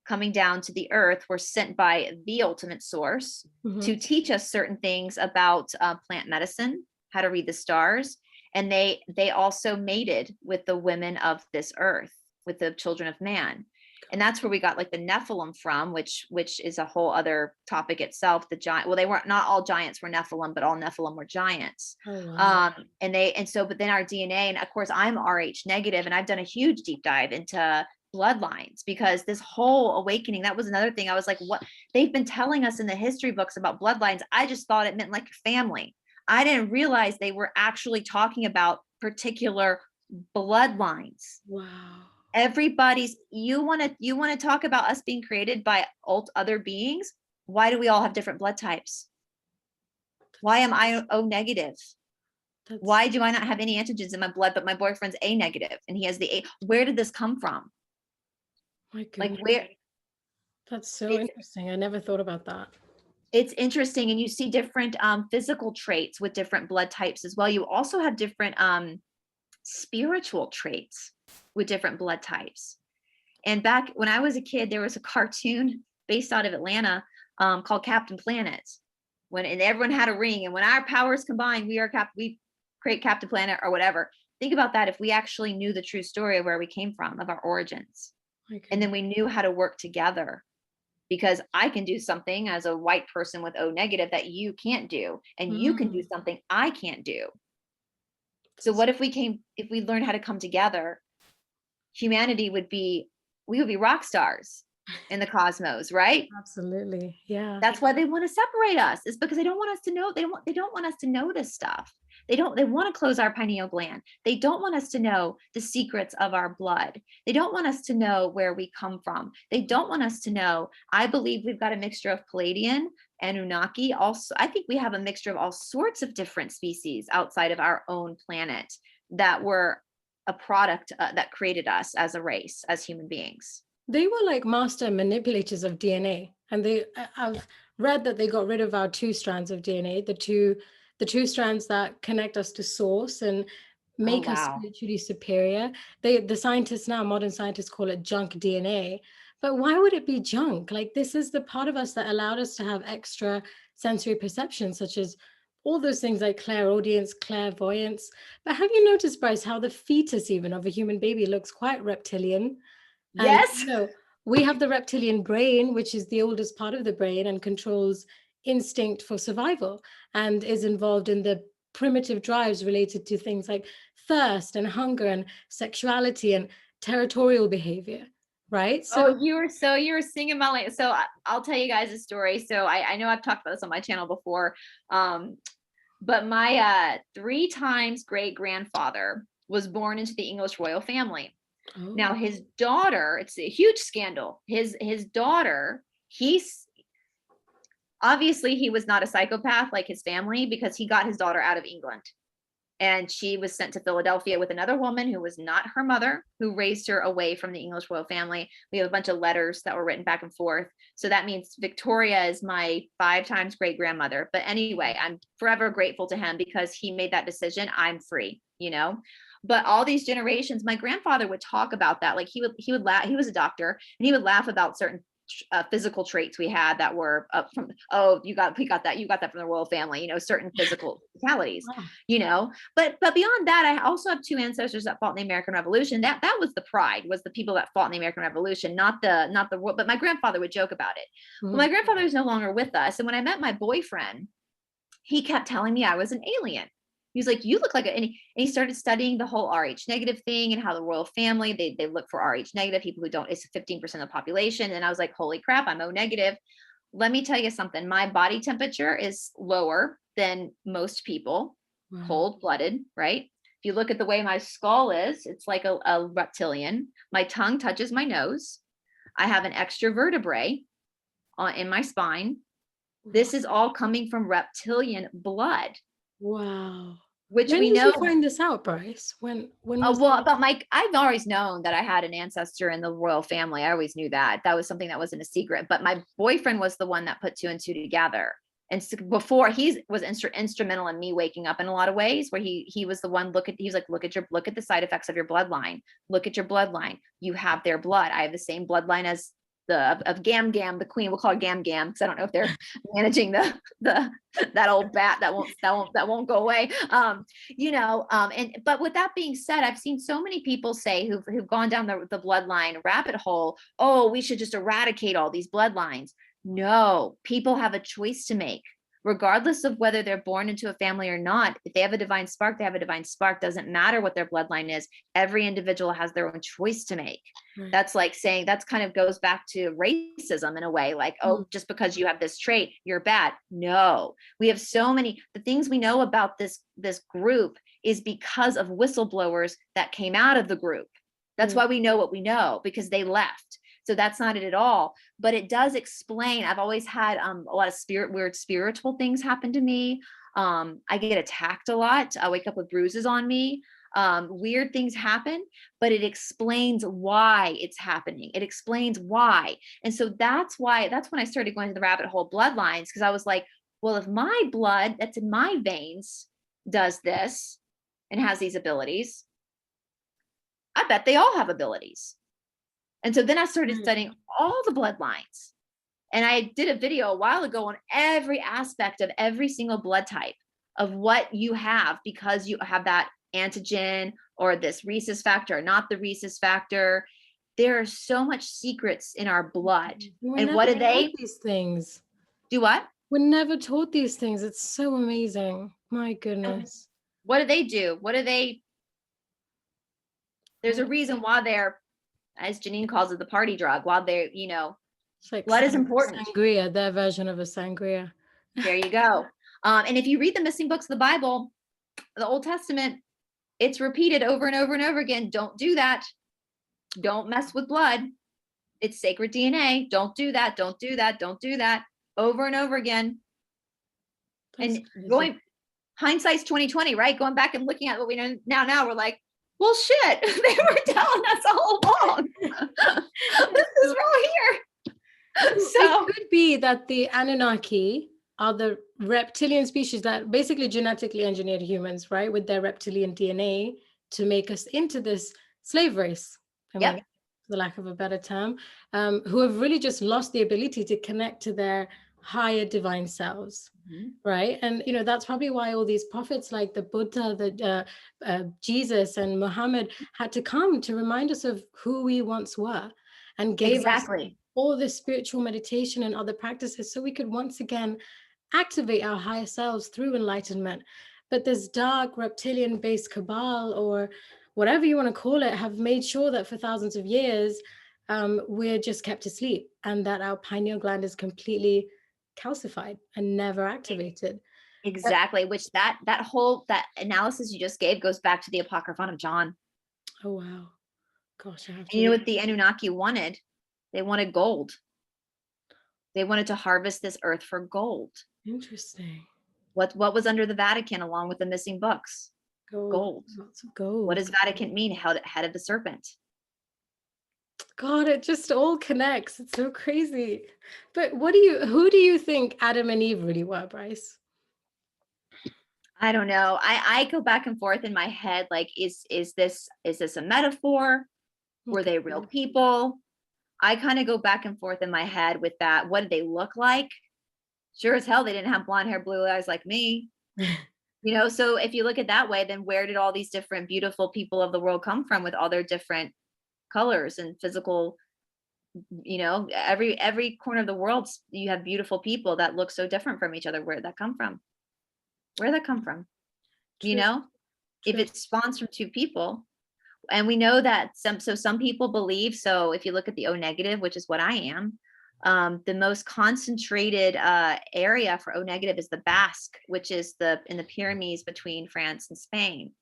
coming down to the earth were sent by the ultimate source to teach us certain things about plant medicine, how to read the stars. And they also mated with the women of this earth, with the children of man. And that's where we got like the Nephilim from, which is a whole other topic itself. The giant, well, they weren't, not all giants were Nephilim, but all Nephilim were giants. Oh, wow. But then our DNA, and of course I'm Rh negative, and I've done a huge deep dive into bloodlines, because this whole awakening, that was another thing. I was like, what they've been telling us in the history books about bloodlines, I just thought it meant like your family. I didn't realize they were actually talking about particular bloodlines. Wow. Everybody's, you want to talk about us being created by other beings? Why do we all have different blood types? Why am I O negative? Why do I not have any antigens in my blood, but my boyfriend's A negative and he has the A? Where did this come from? My Like, where? That's so interesting. I never thought about that. It's interesting. And you see different physical traits with different blood types as well. You also have different spiritual traits with different blood types. And back when I was a kid, there was a cartoon based out of Atlanta called Captain Planet. And everyone had a ring, and when our powers combine, we create Captain Planet or whatever. Think about that. If we actually knew the true story of where we came from, of our origins, and then we knew how to work together, because I can do something as a white person with O negative that you can't do, and you can do something I can't do. So what if we learned how to come together? Humanity would be rock stars in the cosmos, right? Absolutely. Yeah. That's why they want to separate us. It's because they don't want us to know. They don't want us to know this stuff. They want to close our pineal gland. They don't want us to know the secrets of our blood. They don't want us to know where we come from. They don't want us to know. I believe we've got a mixture of Palladian, Anunnaki. Also, I think we have a mixture of all sorts of different species outside of our own planet that were a product that created us as a race, as human beings. They were like master manipulators of DNA, and I've read that they got rid of our 2 strands of DNA, the two strands that connect us to source and make us spiritually superior. The scientists now, modern scientists, call it junk DNA. But why would it be junk? Like, this is the part of us that allowed us to have extra sensory perception, such as all those things like clairaudience, clairvoyance. But have you noticed, Bryce, how the fetus even of a human baby looks quite reptilian? Yes. And, we have the reptilian brain, which is the oldest part of the brain and controls instinct for survival and is involved in the primitive drives related to things like thirst and hunger and sexuality and territorial behavior, right? So you were singing my language. So I'll tell you guys a story. So I know I've talked about this on my channel before, but my 3 times great grandfather was born into the English royal family. Oh. Now his daughter, it's a huge scandal. His daughter, obviously he was not a psychopath like his family, because he got his daughter out of England, and she was sent to Philadelphia with another woman who was not her mother, who raised her away from the English royal family. We have a bunch of letters that were written back and forth. So that means Victoria is my 5 times great grandmother. But anyway, I'm forever grateful to him because he made that decision. I'm free, But all these generations, my grandfather would talk about that. Like he would laugh. He was a doctor, and he would laugh about certain physical traits we had that were from, you got that from the royal family, certain physical qualities, but beyond that, I also have 2 ancestors that fought in the American Revolution. That was the pride, was the people that fought in the American Revolution, not the world. But my grandfather would joke about it. Well, my grandfather is no longer with us. And when I met my boyfriend, he kept telling me I was an alien. He was like, you look like and he started studying the whole Rh negative thing and how the royal family, they look for Rh negative, people who don't, it's 15% of the population. And I was like, holy crap, I'm O negative. Let me tell you something. My body temperature is lower than most people, cold-blooded, right? If you look at the way my skull is, it's like a reptilian. My tongue touches my nose. I have an extra vertebrae in my spine. This is all coming from reptilian blood. Wow. Which when we did know. You find this out, Bryce? When about I've always known that I had an ancestor in the royal family. I always knew that. That was something that wasn't a secret. But my boyfriend was the one that put 2 and 2 together. And so before, he was instrumental in me waking up in a lot of ways, where he was the one, look at the side effects of your bloodline. Look at your bloodline. You have their blood. I have the same bloodline as of Gam Gam, the queen. We'll call her Gam Gam because I don't know if they're managing the that old bat that won't go away. But with that being said, I've seen so many people say who've gone down the bloodline rabbit hole. Oh, we should just eradicate all these bloodlines. No, people have a choice to make. Regardless of whether they're born into a family or not, if they have a divine spark, they have a divine spark. Doesn't matter what their bloodline is. Every individual has their own choice to make. Right. That's like saying, that's kind of goes back to racism in a way, like, oh, just because you have this trait, you're bad. No, we have so many, the things we know about this group is because of whistleblowers that came out of the group. That's why we know what we know, because they left. So that's not it at all, but it does explain. I've always had a lot of weird spiritual things happen to me. I get attacked a lot. I wake up with bruises on me. Weird things happen, but it explains why it's happening. It explains why. And so that's when I started going to the rabbit hole bloodlines, because I was like, well, if my blood that's in my veins does this and has these abilities, I bet they all have abilities. And so then I started studying all the bloodlines. And I did a video a while ago on every aspect of every single blood type of what you have, because you have that antigen or this rhesus factor or not the rhesus factor. There are so much secrets in our blood. And what do they? These things. Do what? We're never taught these things. It's so amazing. My goodness. What do they do? What do they? There's a reason why they're, as Janine calls it, the party drug, while they're, it's like blood is important. Sangria, their version of a sangria. There you go. And if you read the missing books of the Bible, the Old Testament, it's repeated over and over and over again. Don't do that. Don't mess with blood. It's sacred DNA. Don't do that. Don't do that. Don't do that. Over and over again. That's crazy. Hindsight's 2020, right? Going back and looking at what we know now, we're like, well, shit, they were telling us all along. This is wrong here. So it could be that the Anunnaki are the reptilian species that basically genetically engineered humans, right? With their reptilian DNA to make us into this slave race, for the lack of a better term, who have really just lost the ability to connect to their higher divine selves. Right. And, that's probably why all these prophets like the Buddha, Jesus and Muhammad had to come to remind us of who we once were and gave us all this spiritual meditation and other practices so we could once again activate our higher selves through enlightenment. But this dark reptilian based cabal, or whatever you want to call it, have made sure that for thousands of years, we're just kept asleep and that our pineal gland is completely calcified and never activated. Exactly. Which that analysis you just gave goes back to the Apocryphon of John. Oh, wow. Gosh. And you know what the Anunnaki wanted? They wanted gold. They wanted to harvest this earth for gold. Interesting. What was under the Vatican along with the missing books? Gold. Lots of gold. What does Vatican mean? Head of the serpent. God, it just all connects. It's so crazy. But who do you think Adam and Eve really were, Bryce? I don't know. I go back and forth in my head. Like, is this a metaphor? Were they real people? I kind of go back and forth in my head with that. What did they look like? Sure as hell, they didn't have blonde hair, blue eyes like me. So if you look at that way, then where did all these different beautiful people of the world come from with all their different colors and physical, every corner of the world, you have beautiful people that look so different from each other. Where'd that come from? True. If it spawns from two people. And we know that some people believe, so if you look at the O negative, which is what I am, the most concentrated area for O negative is the Basque, which is in the Pyrenees between France and Spain.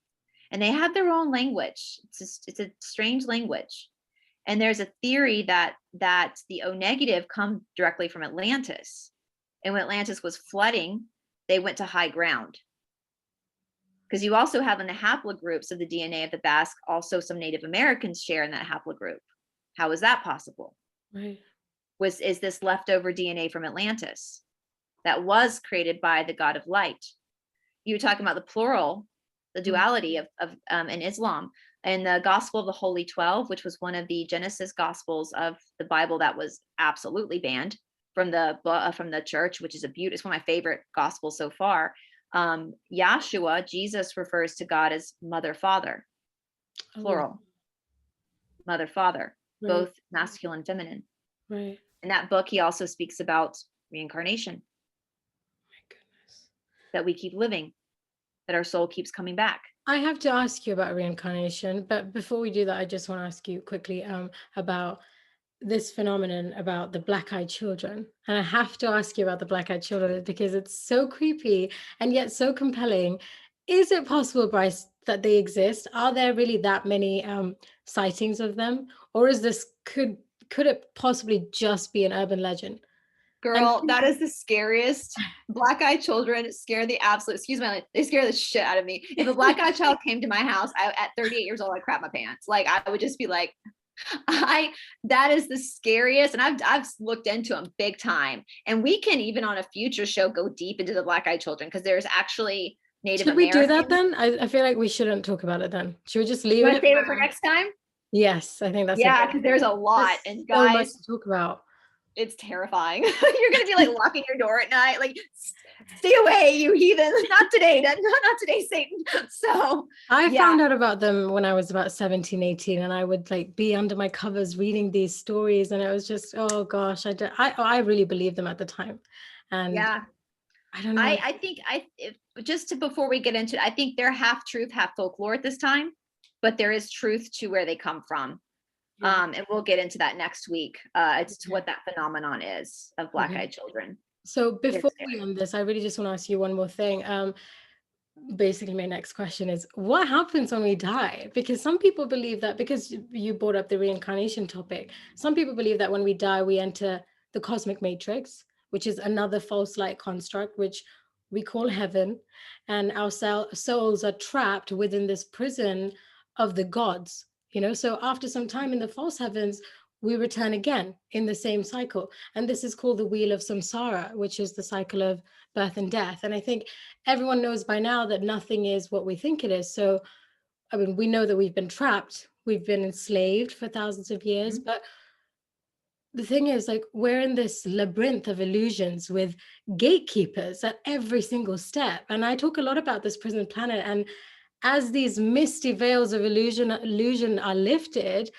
And they have their own language. It's a strange language. And there's a theory that the O negative come directly from Atlantis. And when Atlantis was flooding, they went to high ground. Because you also have in the haplogroups of the DNA of the Basque, also some Native Americans share in that haplogroup. How is that possible? Right. Is this leftover DNA from Atlantis that was created by the God of light? You were talking about the plural, the duality of in Islam. in the Gospel of the Holy 12, which was one of the Genesis Gospels of the Bible that was absolutely banned from the church, which is it's one of my favorite Gospels so far. Yahshua, Jesus, refers to God as Mother, Father, plural, Mother, Father, Right. both masculine and feminine. Right. In that book, he also speaks about reincarnation. My goodness. That we keep living, that our soul keeps coming back. I have to ask you about reincarnation, but before we do that, I just want to ask you quickly about this phenomenon about the black-eyed children. And I have to ask you about the black-eyed children because it's so creepy and yet so compelling. Is it possible, Bryce, that they exist? Are there really that many sightings of them? Or is this, could it possibly just be an urban legend? Girl, that is the scariest. Black-eyed children scare the absolute, excuse me, they scare the shit out of me. If a black-eyed child came to my house, at 38 years old, I'd crap my pants. Like, I would just be like, that is the scariest. And I've looked into them big time. And we can, even on a future show, go deep into the black-eyed children, because there's actually Native Should we American. do that then? I feel like we shouldn't talk about it then. Should we just leave You want it? to save it for next time? Yes, I think that's because there's a lot. There's and so much guys, to talk about. it's terrifying. You're gonna be like locking your door at night, like, stay away, you heathen. Not today, not today, Satan. So I found out about them when I was about 17, 18, and I would like be under my covers reading these stories, and it was just, oh gosh, I really believed them at the time. And I don't know. I think before we get into it, I think they're half truth, half folklore at this time, but there is truth to where they come from. And we'll get into that next week. It's to what that phenomenon is of black-eyed children. So before we end this, I really just want to ask you one more thing. Basically, my next question is, what happens when we die? Because some people believe that, because you brought up the reincarnation topic, some people believe that when we die, we enter the cosmic matrix, which is another false light construct, which we call heaven. And our souls are trapped within this prison of the gods. So after some time in the false heavens, we return again in the same cycle. And this is called the wheel of samsara, which is the cycle of birth and death. And I think everyone knows by now that nothing is what we think it is. So, I mean, we know that we've been trapped, we've been enslaved for thousands of years, but the thing is, like, we're in this labyrinth of illusions with gatekeepers at every single step. And I talk a lot about this prison planet, and as these misty veils of illusion are lifted,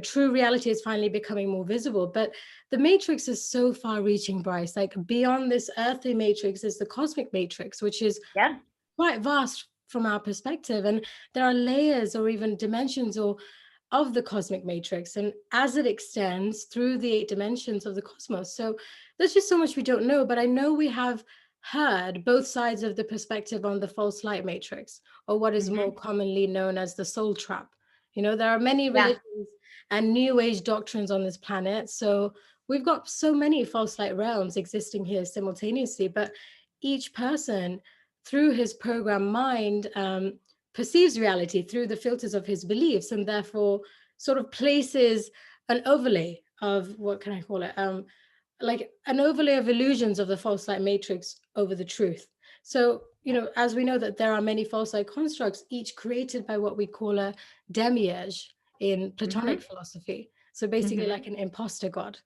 true reality is finally becoming more visible. But the matrix is so far reaching, Bryce. Like, beyond this earthly matrix is the cosmic matrix, which is quite vast from our perspective. And there are layers or even dimensions of the cosmic matrix, and as it extends through the 8 dimensions of the cosmos. So there's just so much we don't know. But I know we have heard both sides of the perspective on the false light matrix, or what is more commonly known as the soul trap. There are many religions and new age doctrines on this planet. So we've got so many false light realms existing here simultaneously, but each person, through his programmed mind, perceives reality through the filters of his beliefs, and therefore sort of places an overlay of, what can I call it? Like an overlay of illusions of the false light matrix over the truth. So, as we know that there are many false light constructs, each created by what we call a demiurge in Platonic philosophy. So basically like an imposter god.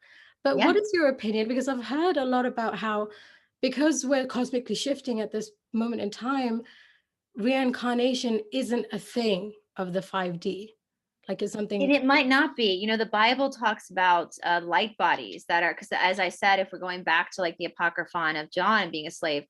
But what is your opinion? Because I've heard a lot about how, because we're cosmically shifting at this moment in time, reincarnation isn't a thing of the 5D. Like, it's something. And it might not be. The Bible talks about light bodies that are, because as I said, if we're going back to like the Apocryphon of John being a slave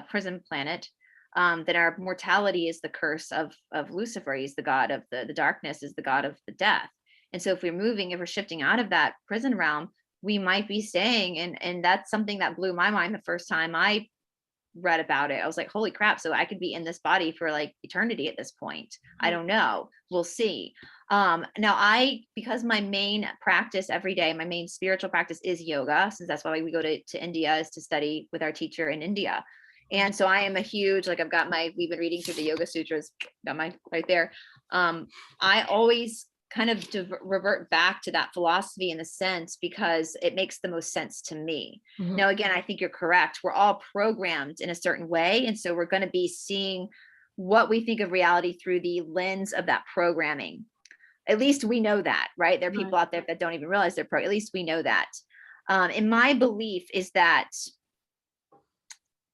prison planet, then our mortality is the curse of Lucifer. He's the god of the darkness, is the god of the death. And so if we're shifting out of that prison realm, we might be staying. And that's something that blew my mind the first time I read about it. I was like, holy crap. So I could be in this body for like eternity at this point. I don't know. We'll see. Now because my main practice every day, my main spiritual practice is yoga, since that's why we go to India, is to study with our teacher in India. And so I am a huge, like, we've been reading through the Yoga Sutras, got mine right there. I always kind of revert back to that philosophy in a sense, because it makes the most sense to me. Now, again, I think you're correct. We're all programmed in a certain way. And so we're going to be seeing what we think of reality through the lens of that programming. At least we know that, right? There are people out there that don't even realize they're at least we know that. And my belief is that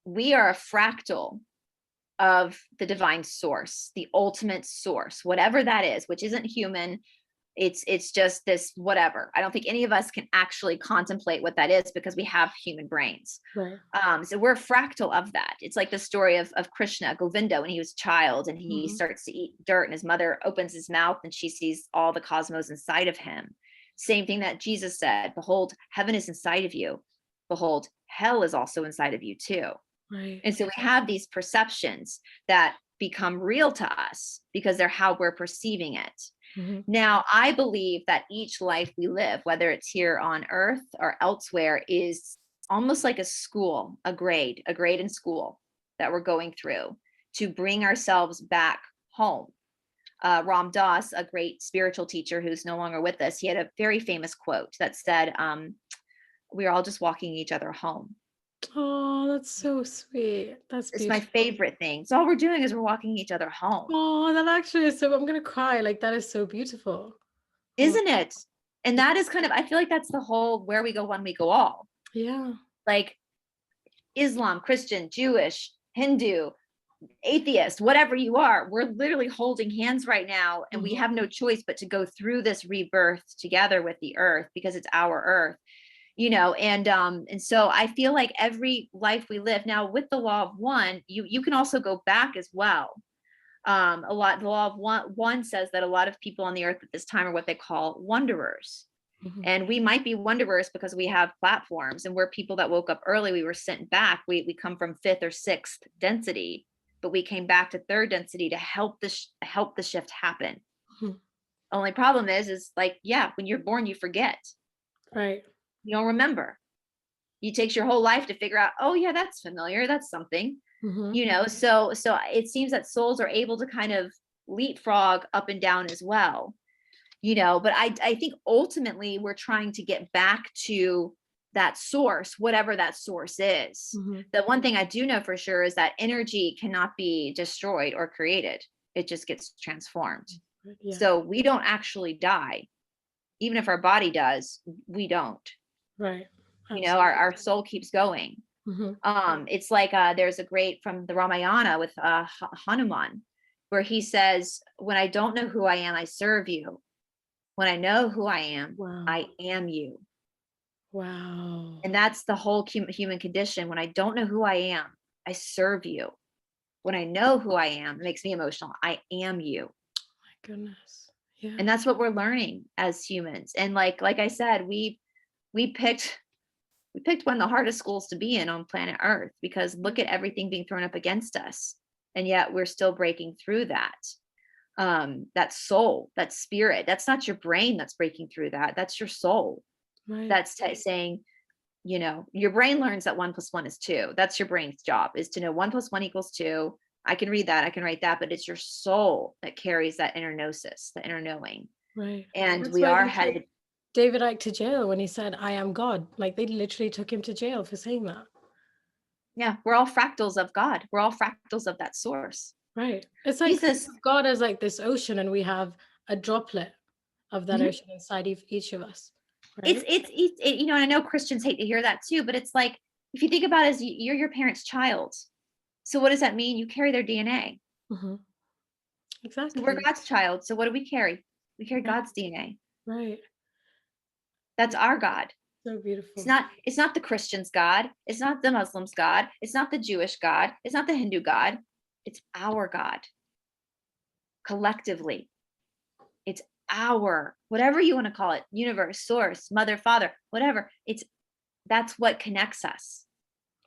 we are a fractal of the divine source, the ultimate source, whatever that is, which isn't human. It's just this whatever. I don't think any of us can actually contemplate what that is because we have human brains. Right. So we're a fractal of that. It's like the story of Krishna, Govinda, when he was a child and he starts to eat dirt and his mother opens his mouth and she sees all the cosmos inside of him. Same thing that Jesus said, behold, heaven is inside of you. Behold, hell is also inside of you too. Right. And so we have these perceptions that become real to us because they're how we're perceiving it. Now, I believe that each life we live, whether it's here on earth or elsewhere, is almost like a school, a grade in school that we're going through to bring ourselves back home. Ram Dass, a great spiritual teacher who's no longer with us, he had a very famous quote that said, we're all just walking each other home. Oh, that's so sweet. That's It's beautiful. my favorite thing. So all we're doing is we're walking each other home. Oh, that actually is so, I'm gonna cry. Like, that is so beautiful. Isn't it? And that is kind of, I feel like that's the whole where we go one, we go all. Yeah. Like Islam, Christian, Jewish, Hindu, atheist, whatever you are, we're literally holding hands right now. And we have no choice but to go through this rebirth together with the earth because it's our earth. And so I feel like every life we live now with the law of one, you can also go back as well. The law of one says that a lot of people on the earth at this time are what they call wanderers. And we might be wanderers because we have platforms and we're people that woke up early. We were sent back. We come from 5th or 6th density, but we came back to 3rd density to help the shift happen. Only problem is like, yeah, when you're born, you forget. Right. You don't remember. It takes your whole life to figure out, oh yeah, that's familiar. That's something, so it seems that souls are able to kind of leapfrog up and down as well, but I think ultimately we're trying to get back to that source, whatever that source is. The one thing I do know for sure is that energy cannot be destroyed or created. It just gets transformed. Yeah. So we don't actually die. Even if our body does, we don't. Right. Absolutely. Our soul keeps going. It's like there's a great from the Ramayana with Hanuman, where he says, when I don't know who I am, I serve you. When I know who I am, I am you. Wow. And that's the whole human condition. When I don't know who I am, I serve you. When I know who I am, it makes me emotional. I am you. My goodness. Yeah. And that's what we're learning as humans. And like I said, we picked one of the hardest schools to be in on planet Earth, because look at everything being thrown up against us. And yet we're still breaking through that. That soul, that spirit, that's not your brain that's breaking through that. That's your soul. Right. That's saying, your brain learns that 1 + 1 is 2. That's your brain's job, is to know 1 + 1 = 2. I can read that. I can write that, but it's your soul that carries that inner gnosis, the inner knowing. Right. And that's we are headed. David Icke to jail when he said, I am God. Like, they literally took him to jail for saying that. Yeah. We're all fractals of God. We're all fractals of that source. Right. It's like God is like this ocean and we have a droplet of that ocean inside each of us. Right? It's I know Christians hate to hear that too, but it's like, if you think about it, as you're your parents' child. So what does that mean? You carry their DNA. Exactly. So we're God's child. So what do we carry? We carry God's DNA. Right. That's our God. So beautiful. It's not the Christian's God. It's not the Muslim's God. It's not the Jewish God. It's not the Hindu God. It's our God. Collectively. It's our, whatever you want to call it, universe, source, mother, father, whatever. That's what connects us.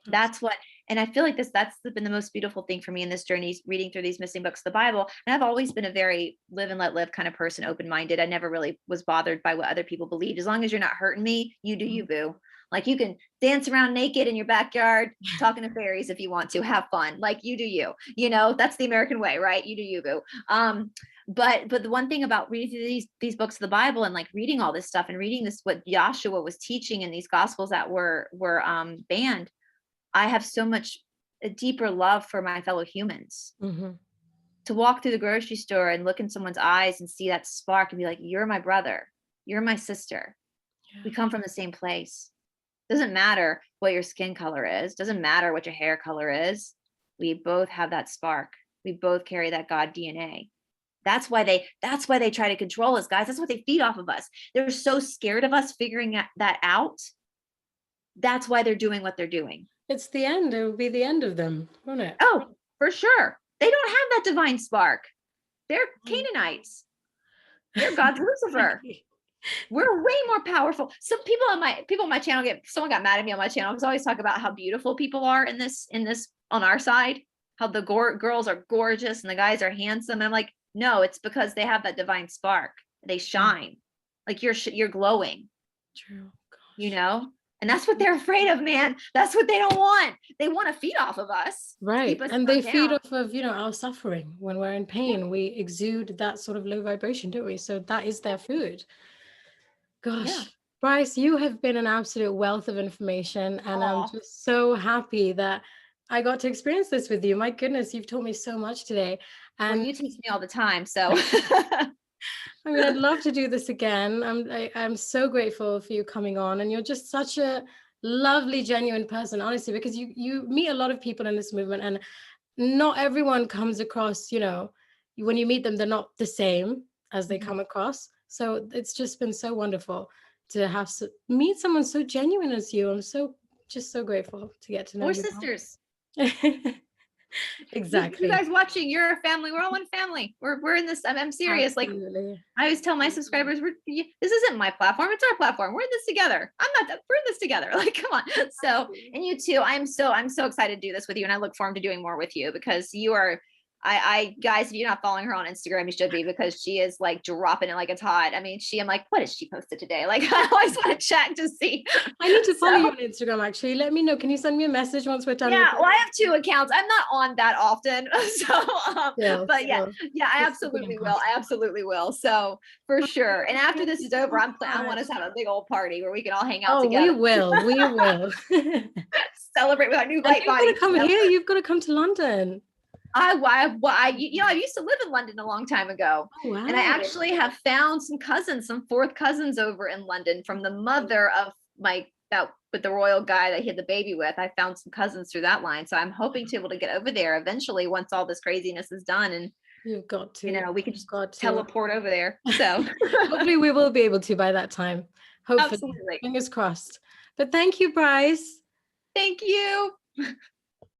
That's what, and I feel like that's been the most beautiful thing for me in this journey, reading through these missing books of the Bible. And I've always been a very live and let live kind of person, open-minded. I never really was bothered by what other people believed. As long as you're not hurting me, you do you, boo. Like, you can dance around naked in your backyard, talking to fairies if you want to, have fun. Like, you do you, that's the American way, right? You do you, boo. But the one thing about reading through these books of the Bible and like reading all this stuff and reading this, what Joshua was teaching in these gospels that were banned, I have so much a deeper love for my fellow humans. to walk through the grocery store and look in someone's eyes and see that spark and be like, you're my brother, you're my sister. We come from the same place. Doesn't matter what your skin color is, doesn't matter what your hair color is. We both have that spark. We both carry that God DNA. That's why they try to control us, guys. That's what they feed off of us. They're so scared of us figuring that out. That's why they're doing what they're doing. It's the end. It will be the end of them, won't it? Oh, for sure. They don't have that divine spark. They're Canaanites. They're God's Lucifer. We're way more powerful. Some people on my channel someone got mad at me on my channel because I always talk about how beautiful people are in this on our side, how the girls are gorgeous and the guys are handsome. And I'm like, no, it's because they have that divine spark. They shine. Like you're glowing. True. Gosh. You know? And that's what they're afraid of, man. That's what they don't want. They want to feed off of us. Right. And they feed off of, our suffering. When we're in pain, we exude that sort of low vibration, don't we? So that is their food. Gosh, Bryce, you have been an absolute wealth of information. And I'm just so happy that I got to experience this with you. My goodness, you've taught me so much today. And you teach me all the time. So I mean, I'd love to do this again. I'm so grateful for you coming on, and you're just such a lovely, genuine person, honestly, because you meet a lot of people in this movement, and not everyone comes across, when you meet them, they're not the same as they come across. So it's just been so wonderful to meet someone so genuine as you. I'm so grateful to get to know you. We're sisters. Exactly. You guys watching, you're a family. We're all one family. We're in this. I'm serious. Absolutely. Like I always tell my subscribers, this isn't my platform. It's our platform. We're in this together. We're in this together. Like, come on. So, and you too. I'm so excited to do this with you, and I look forward to doing more with you because you are. Guys, if you're not following her on Instagram, you should be, because she is like dropping it like it's hot. I mean, I'm like, what is she posted today? Like, I always want to check to see. I need to follow you on Instagram, actually. Let me know. Can you send me a message once we're done? Yeah, well, I have 2 accounts. I'm not on that often. So, I absolutely will. I absolutely will. So for sure. And after this is over, I want us to have a big old party where we can all hang out together. We will. Celebrate with our new light body. You've got to come here. You've got to come to London. I used to live in London a long time ago. Oh, wow. And I actually have found some 4th cousins over in London from the mother of with the royal guy that he had the baby with. I found some cousins through that line. So I'm hoping to be able to get over there eventually once all this craziness is done. And you've got to, we can just teleport over there. So hopefully we will be able to by that time. Hopefully. Absolutely. Fingers crossed. But thank you, Bryce. Thank you.